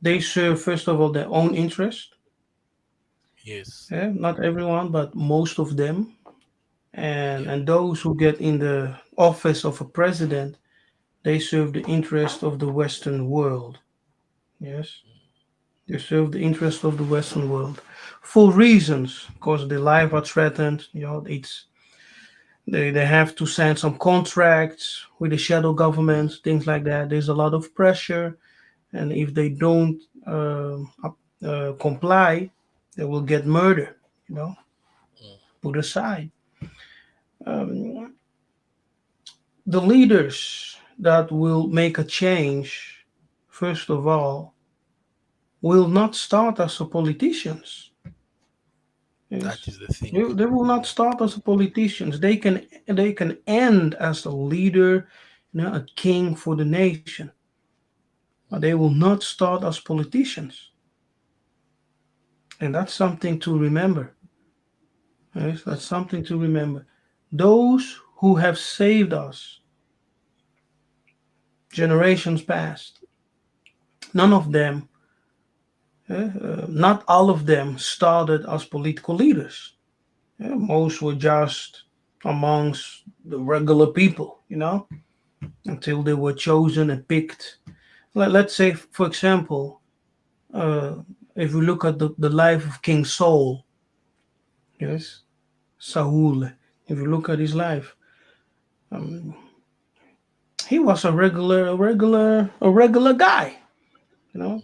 they serve first of all their own interest. Yes. Not everyone, but most of them. And Yeah. and those who get in the office of a president, they serve the interest of the Western world. Yes, they serve the interest of the Western world for reasons, because their life are threatened. It's they have to sign some contracts with the shadow governments, things like that. There's a lot of pressure, and if they don't comply, they will get murdered. You know, put aside. Um, the leaders that will make a change, first of all, will not start as a politicians. That Yes, is the thing. they will not start as politicians. They can end as a leader, a king for the nation, but they will not start as politicians, and that's something to remember. Yes, that's something to remember. Those who have saved us, generations past, none of them, not all of them, started as political leaders. Most were just amongst the regular people, until they were chosen and picked. Let's say, for example, uh, if we look at the life of King Saul, yes, Saul, if you look at his life, um, he was a regular guy.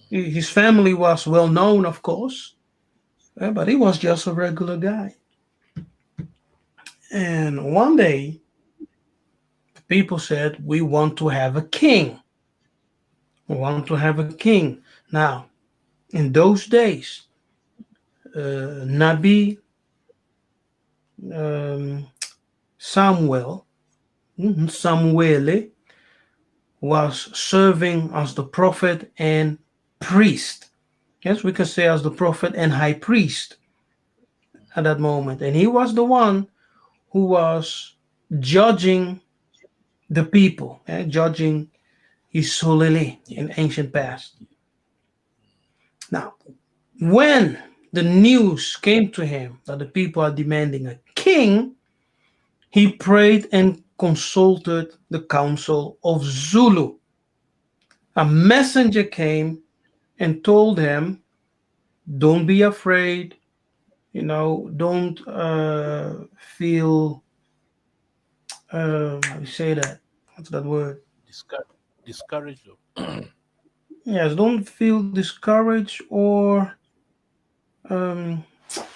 His family was well known, of course, but he was just a regular guy. And one day, the people said, "We want to have a king. We want to have a king." Now, in those days, Nabi um, Samuel, Samuele, was serving as the prophet and priest. Yes, we can say as the prophet and high priest at that moment. And he was the one who was judging the people, judging his Solele Yeah. in ancient past. Now, when the news came to him that the people are demanding a king, he prayed and consulted the council of Zulu. A messenger came and told him, "Don't be afraid, don't feel, how do you say that? What's that word? Discouraged. Yes, don't feel discouraged or, um,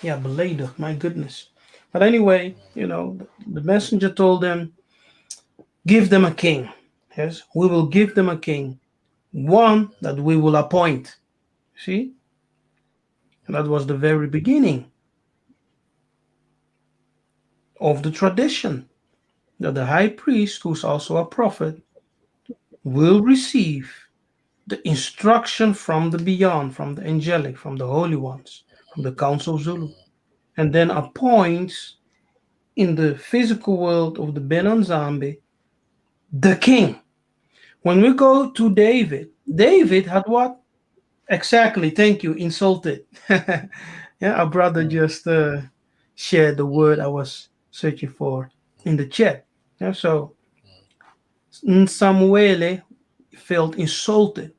yeah, belated. My goodness. But anyway, the messenger told them, give them a king. Yes, we will give them a king, one that we will appoint. See, and that was the very beginning of the tradition that the high priest, who's also a prophet, will receive the instruction from the beyond, from the angelic, from the holy ones, from the Council of Zulu, and then appoints in the physical world of the Benanzambe the king. When we go to David, David had what? Exactly, thank you, insulted. Yeah, our brother just shared the word I was searching for in the chat. Yeah, so Samuele felt insulted.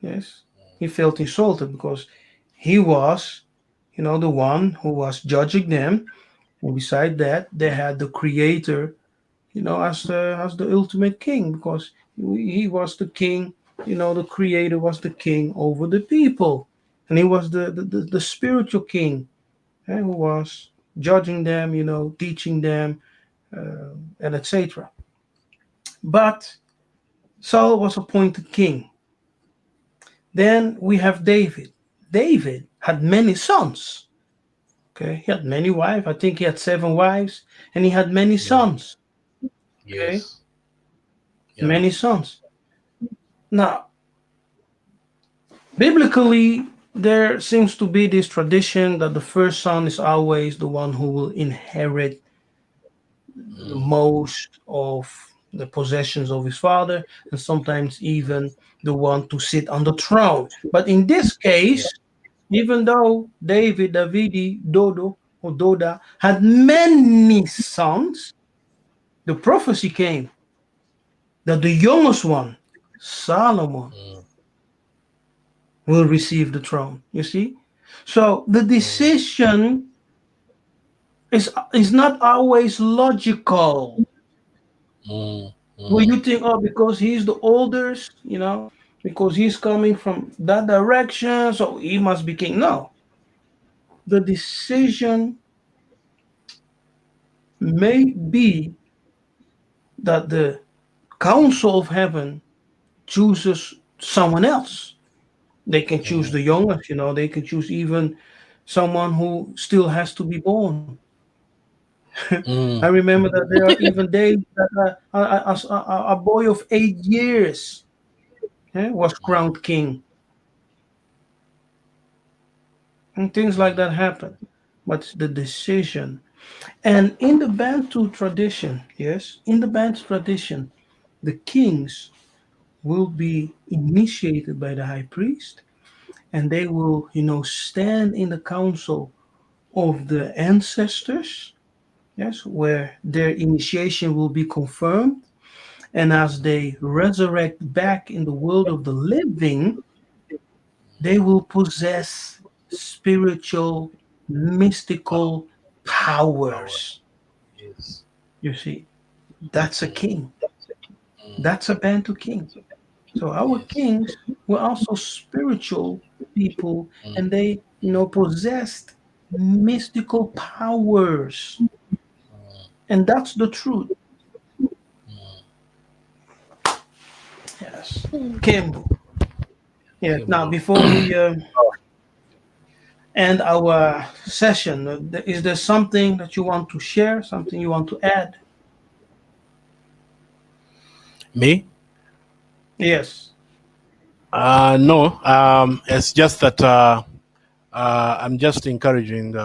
Yes, he felt insulted because he was, the one who was judging them. And beside that, they had the creator, as the ultimate king, because he was the king. The creator was the king over the people, and he was the spiritual king, who was judging them, teaching them, and etc. But Saul was appointed king. Then we have David. David had many sons. Okay, he had many wives. I think he had 7 wives, and he had many Yeah. sons. Okay, Yes. Yeah. many sons. Now, biblically, there seems to be this tradition that the first son is always the one who will inherit the most of the possessions of his father, and sometimes even the one to sit on the throne. But in this case, even though David, Davidi, Dodo, or Doda had many sons, the prophecy came that the youngest one, Solomon, will receive the throne. You see? So the decision is not always logical. Where you think, oh, because he's the oldest, because he's coming from that direction, so he must be king. No. The decision may be that the council of heaven chooses someone else. They can choose the youngest, they can choose even someone who still has to be born. I remember that there are even days that a boy of 8 years was crowned king, and things like that happen. But the decision, and in the Bantu tradition, yes, in the Bantu tradition, the kings will be initiated by the high priest, and they will, stand in the council of the ancestors, yes, where their initiation will be confirmed. And as they resurrect back in the world of the living, they will possess spiritual, mystical Power. powers. Yes. You see, that's a king. That's a Bantu king. So our Yes. kings were also spiritual people, and they, possessed mystical powers. And that's the truth. Yes. Kimbo. Yeah. Now, Kimbo. before we end our session, is there something that you want to share, something you want to add? Me? Yes. No. It's just that I'm just encouraging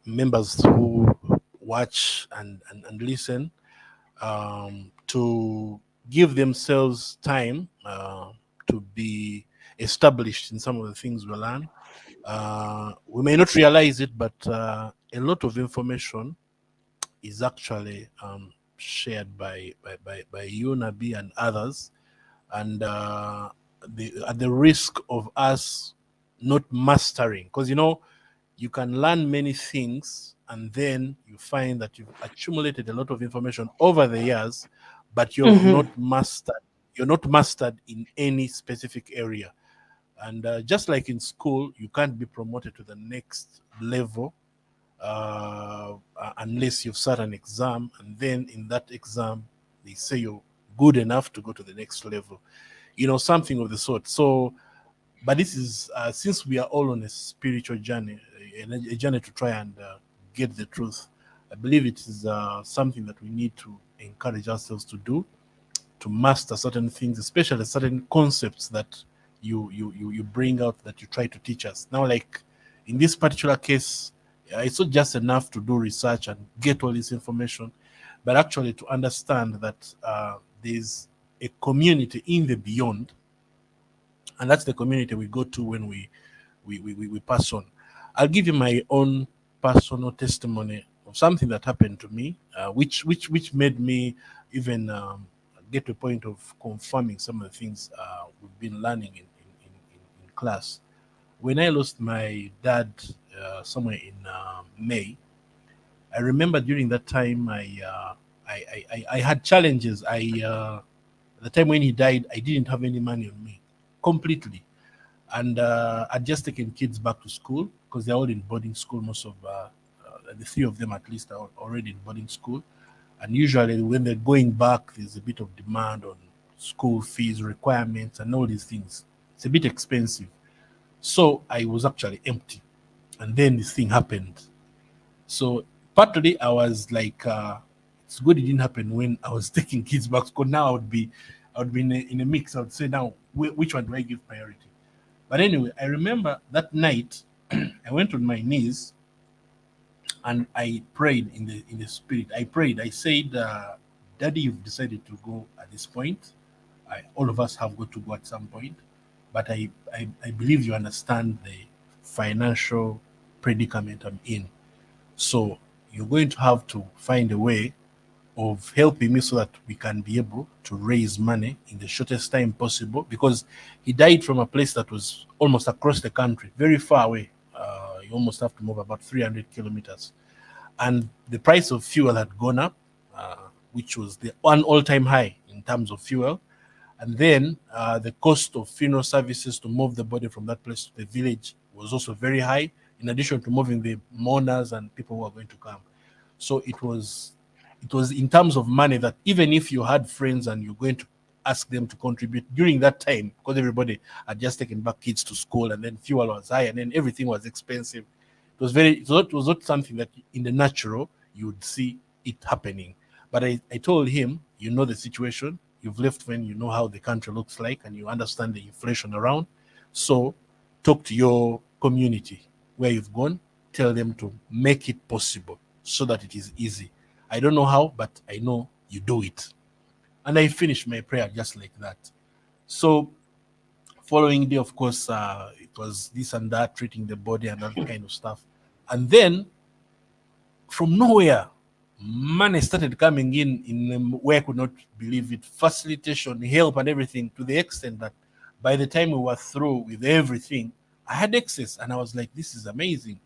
members who watch and listen to give themselves time to be established in some of the things we learn. We may not realize it, but a lot of information is actually shared by you, Nabi, and others. And at the risk of us not mastering, because you can learn many things and then you find that you've accumulated a lot of information over the years, but Mm-hmm. you're not mastered in any specific area. And just like in school, you can't be promoted to the next level unless you've sat an exam, and then in that exam they say you're good enough to go to the next level, something of the sort. So but this is since we are all on a spiritual journey, a journey to try and get the truth. I believe it is something that we need to encourage ourselves to do, to master certain things, especially certain concepts that you bring out, that you try to teach us. Now, like in this particular case, it's not just enough to do research and get all this information, but actually to understand that there's a community in the beyond, and that's the community we go to when we pass on. I'll give you my own personal testimony of something that happened to me, which made me even get to a point of confirming some of the things we've been learning in class. When I lost my dad somewhere in May, I remember during that time I had challenges. The time when he died, I didn't have any money on me completely, and I'd just taken kids back to school because they're all in boarding school. Most of the three of them, at least, are already in boarding school. And usually, when they're going back, there's a bit of demand on school fees, requirements, and all these things. It's a bit expensive. So I was actually empty. And then this thing happened. So partly I was like, it's good it didn't happen when I was taking kids back because now I would be in a mix. I would say now which one do I give priority? But anyway, I remember that night I went on my knees and I prayed in the spirit. I prayed. I said, "Daddy, you've decided to go at this point. All of us have got to go at some point, but I believe you understand the financial predicament I'm in. So you're going to have to find a way of helping me so that we can be able to raise money in the shortest time possible because he died from a place that was almost across the country, very far away. You almost have to move about 300 kilometers. And the price of fuel had gone up, which was the one all-time high in terms of fuel. And then the cost of funeral services to move the body from that place to the village was also very high, in addition to moving the mourners and people who are going to come. So it was in terms of money that even if you had friends and you're going to ask them to contribute during that time, because everybody had just taken back kids to school and then fuel was high and then everything was expensive, it was not something that in the natural you would see it happening. But I told him, you know the situation, you've left when you know how the country looks like and you understand the inflation around. So talk to your community where you've gone, tell them to make it possible so that it is easy. I don't know how, but I know you do it. And I finished my prayer just like that. So following day, of course, it was this and that, treating the body and that kind of stuff. And then from nowhere, money started coming in a way I could not believe it. Facilitation, help, and everything to the extent that by the time we were through with everything, I had access, and I was like, "This is amazing."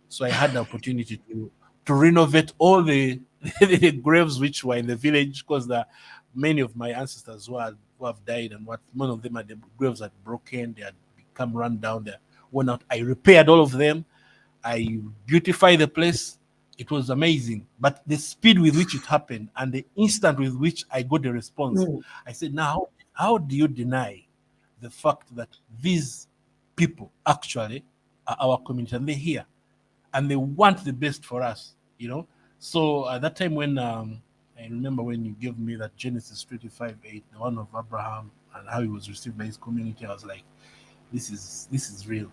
So I had the opportunity to renovate all the the graves which were in the village because the many of my ancestors who have died and what one of them had the graves had broken, they had become run down, they worn out. I repaired all of them. I beautified the place. It was amazing. But the speed with which it happened and the instant with which I got the response, Mm. I said, now, how do you deny the fact that these people actually are our community and they're here and they want the best for us, you know? So at that time when I remember when you gave me that Genesis 25:8, the one of Abraham and how he was received by his community, I was like, this is real.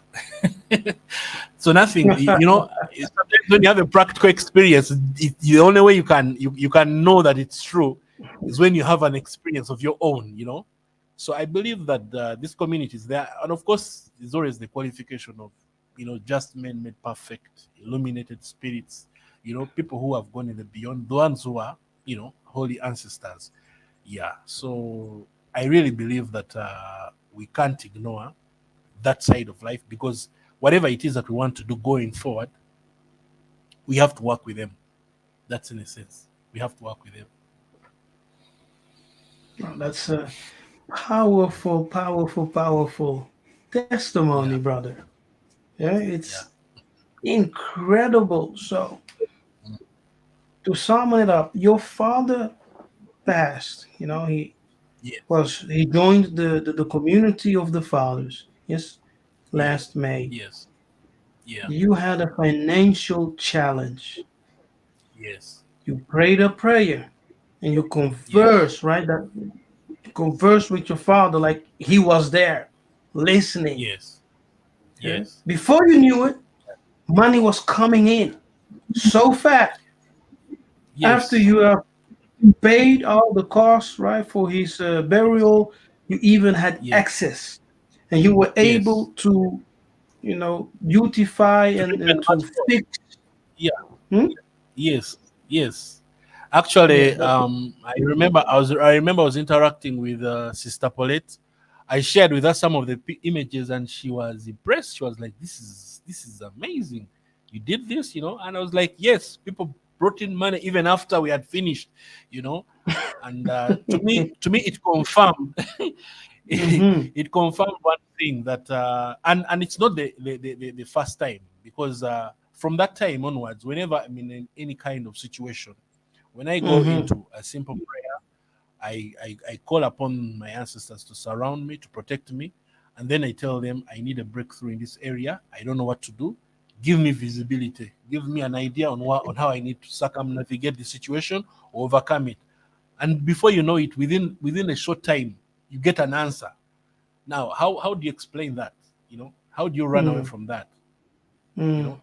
So nothing, sometimes when you have a practical experience, the only way you can know that it's true is when you have an experience of your own, you know. So I believe that this community is there, and of course, there's always the qualification of just men made perfect, illuminated spirits, people who have gone in the beyond, the ones who are holy ancestors. Yeah. So I really believe that we can't ignore that side of life because whatever it is that we want to do going forward, we have to work with them. That's in a sense. We have to work with them. Oh, that's a powerful, powerful, powerful testimony, Yeah, brother. Yeah, yeah, it's incredible. So, to sum it up, your father passed. yes, He joined the community of the fathers. Yes, yes, last May. yes, yeah, You had a financial challenge. yes, You prayed a prayer and you yes, converse, right? That you converse with your father like he was there, listening. yes, Okay? yes, Before you knew it, money was coming in so fast. After yes, you have paid all the costs, right, for his yes, burial, you even had yes, access, and you were yes. able to, beautify To do and even to much more. fix. Yeah, Hmm? yes, yes. Yeah, Actually, that. I remember I was interacting with Sister Paulette. I shared with her some of the images, and she was impressed. She was like, "This is amazing. You did this, you know?" And I was like, "Yes." People brought in money even after we had finished, you know. And to me, it confirmed it, Mm-hmm. it confirmed one thing that and it's not the first time because from that time onwards, whenever I'm in any kind of situation, when I go Mm-hmm. into a simple prayer, I call upon my ancestors to surround me, to protect me, and then I tell them I need a breakthrough in this area. I don't know what to do. Give me visibility. Give me an idea on how I need to circumnavigate the situation or overcome it. And before you know it, within a short time, you get an answer. Now, how do you explain that? How do you run away Mm-hmm. from that? You Mm-hmm. know,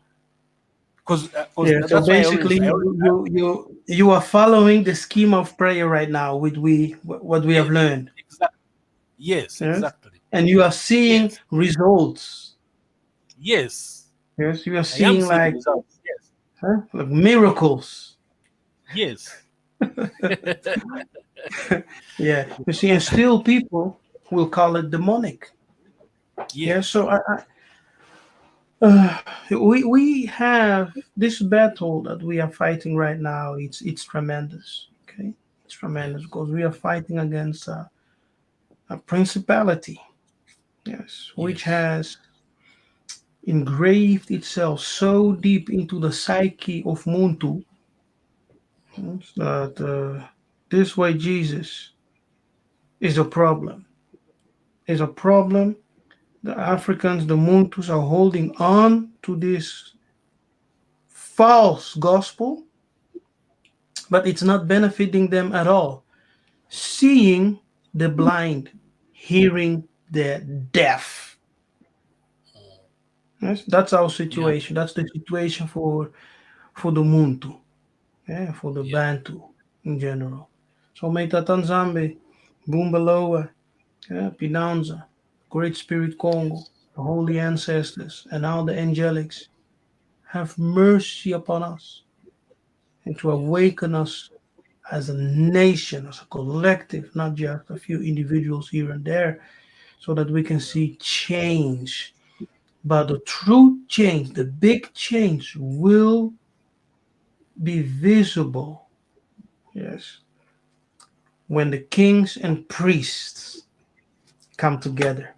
because Yeah. So that's why basically, I always you are following the scheme of prayer right now with what we have yes, learned. exactly. Yes, Yes. exactly. And you are seeing Yes, results. yes. Yes. You are I am seeing seeing like, results. Yes, like miracles. yes, Yeah. You see, and still people will call it demonic. Yeah. yes, So we have this battle that we are fighting right now. It's tremendous. Okay. It's tremendous yes, because we are fighting against a principality. Yes, which yes, has engraved itself so deep into the psyche of Muntu, that this way Jesus is a problem. Is a problem. The Africans, the Muntu, are holding on to this false gospel, but it's not benefiting them at all. Seeing the blind, hearing the deaf. Yes, that's our yeah, situation. That's the situation for the Muntu. Yeah, for the yeah, Bantu in general. So may Tatanzambe, Bumbaloa, yeah, Pinanza, Great Spirit Congo, the holy ancestors, and all the angelics have mercy upon us and to yes, awaken us as a nation, as a collective, not just a few individuals here and there, so that we can yeah, see change. But the true change, the big change, will be visible. Yes, when the kings and priests come together.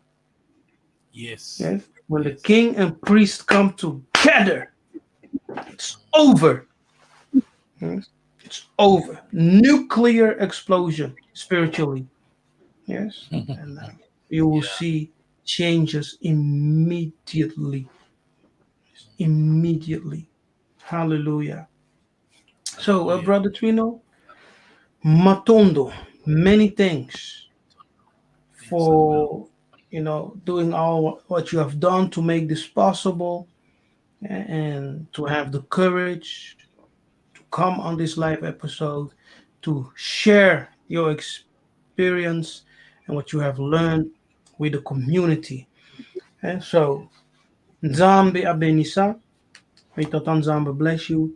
yes, Yes, when the yes, king and priest come together, it's over. Yes, it's over. Nuclear explosion spiritually. Yes, and you will yeah, see changes immediately. Immediately. Hallelujah. So, hallelujah. brother Trino, Matondo, many thanks Thanks as well. for doing all what you have done to make this possible and to have the courage to come on this live episode to share your experience and what you have learned with the community. And so, Nzambe Abenisa, may Tatan Nzambe bless you,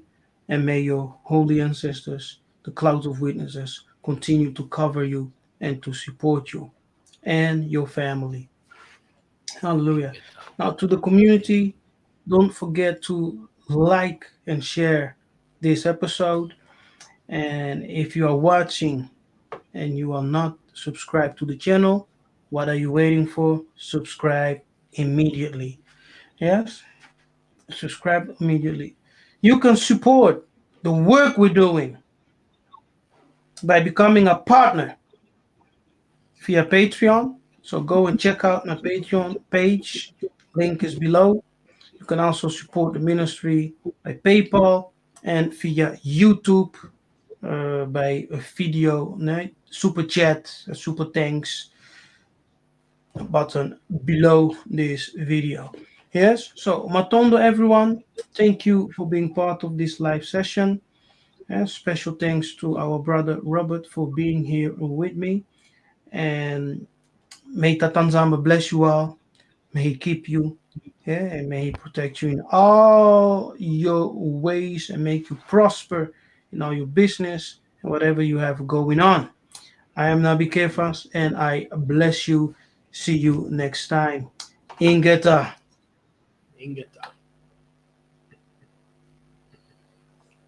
and may your holy ancestors, the clouds of witnesses, continue to cover you and to support you and your family. Hallelujah. Ingeta. Now, to the community, don't forget to like and share this episode. And if you are watching and you are not subscribed to the channel, what are you waiting for? Subscribe immediately. Yes, subscribe immediately. You can support the work we're doing by becoming a partner via Patreon. So go and check out my Patreon page. Link is below. You can also support the ministry by PayPal and via YouTube by a video, nee, super chat, super thanks button below this video. Yes, so Matondo, everyone, thank you for being part of this live session. And special thanks to our brother Robert for being here with me. And may Tatanzamba bless you all. May he keep you. Yeah, and may he protect you in all your ways and make you prosper in all your business and whatever you have going on. I am Nabi Kefas and I bless you. See you next time. Ingeta. Ingeta.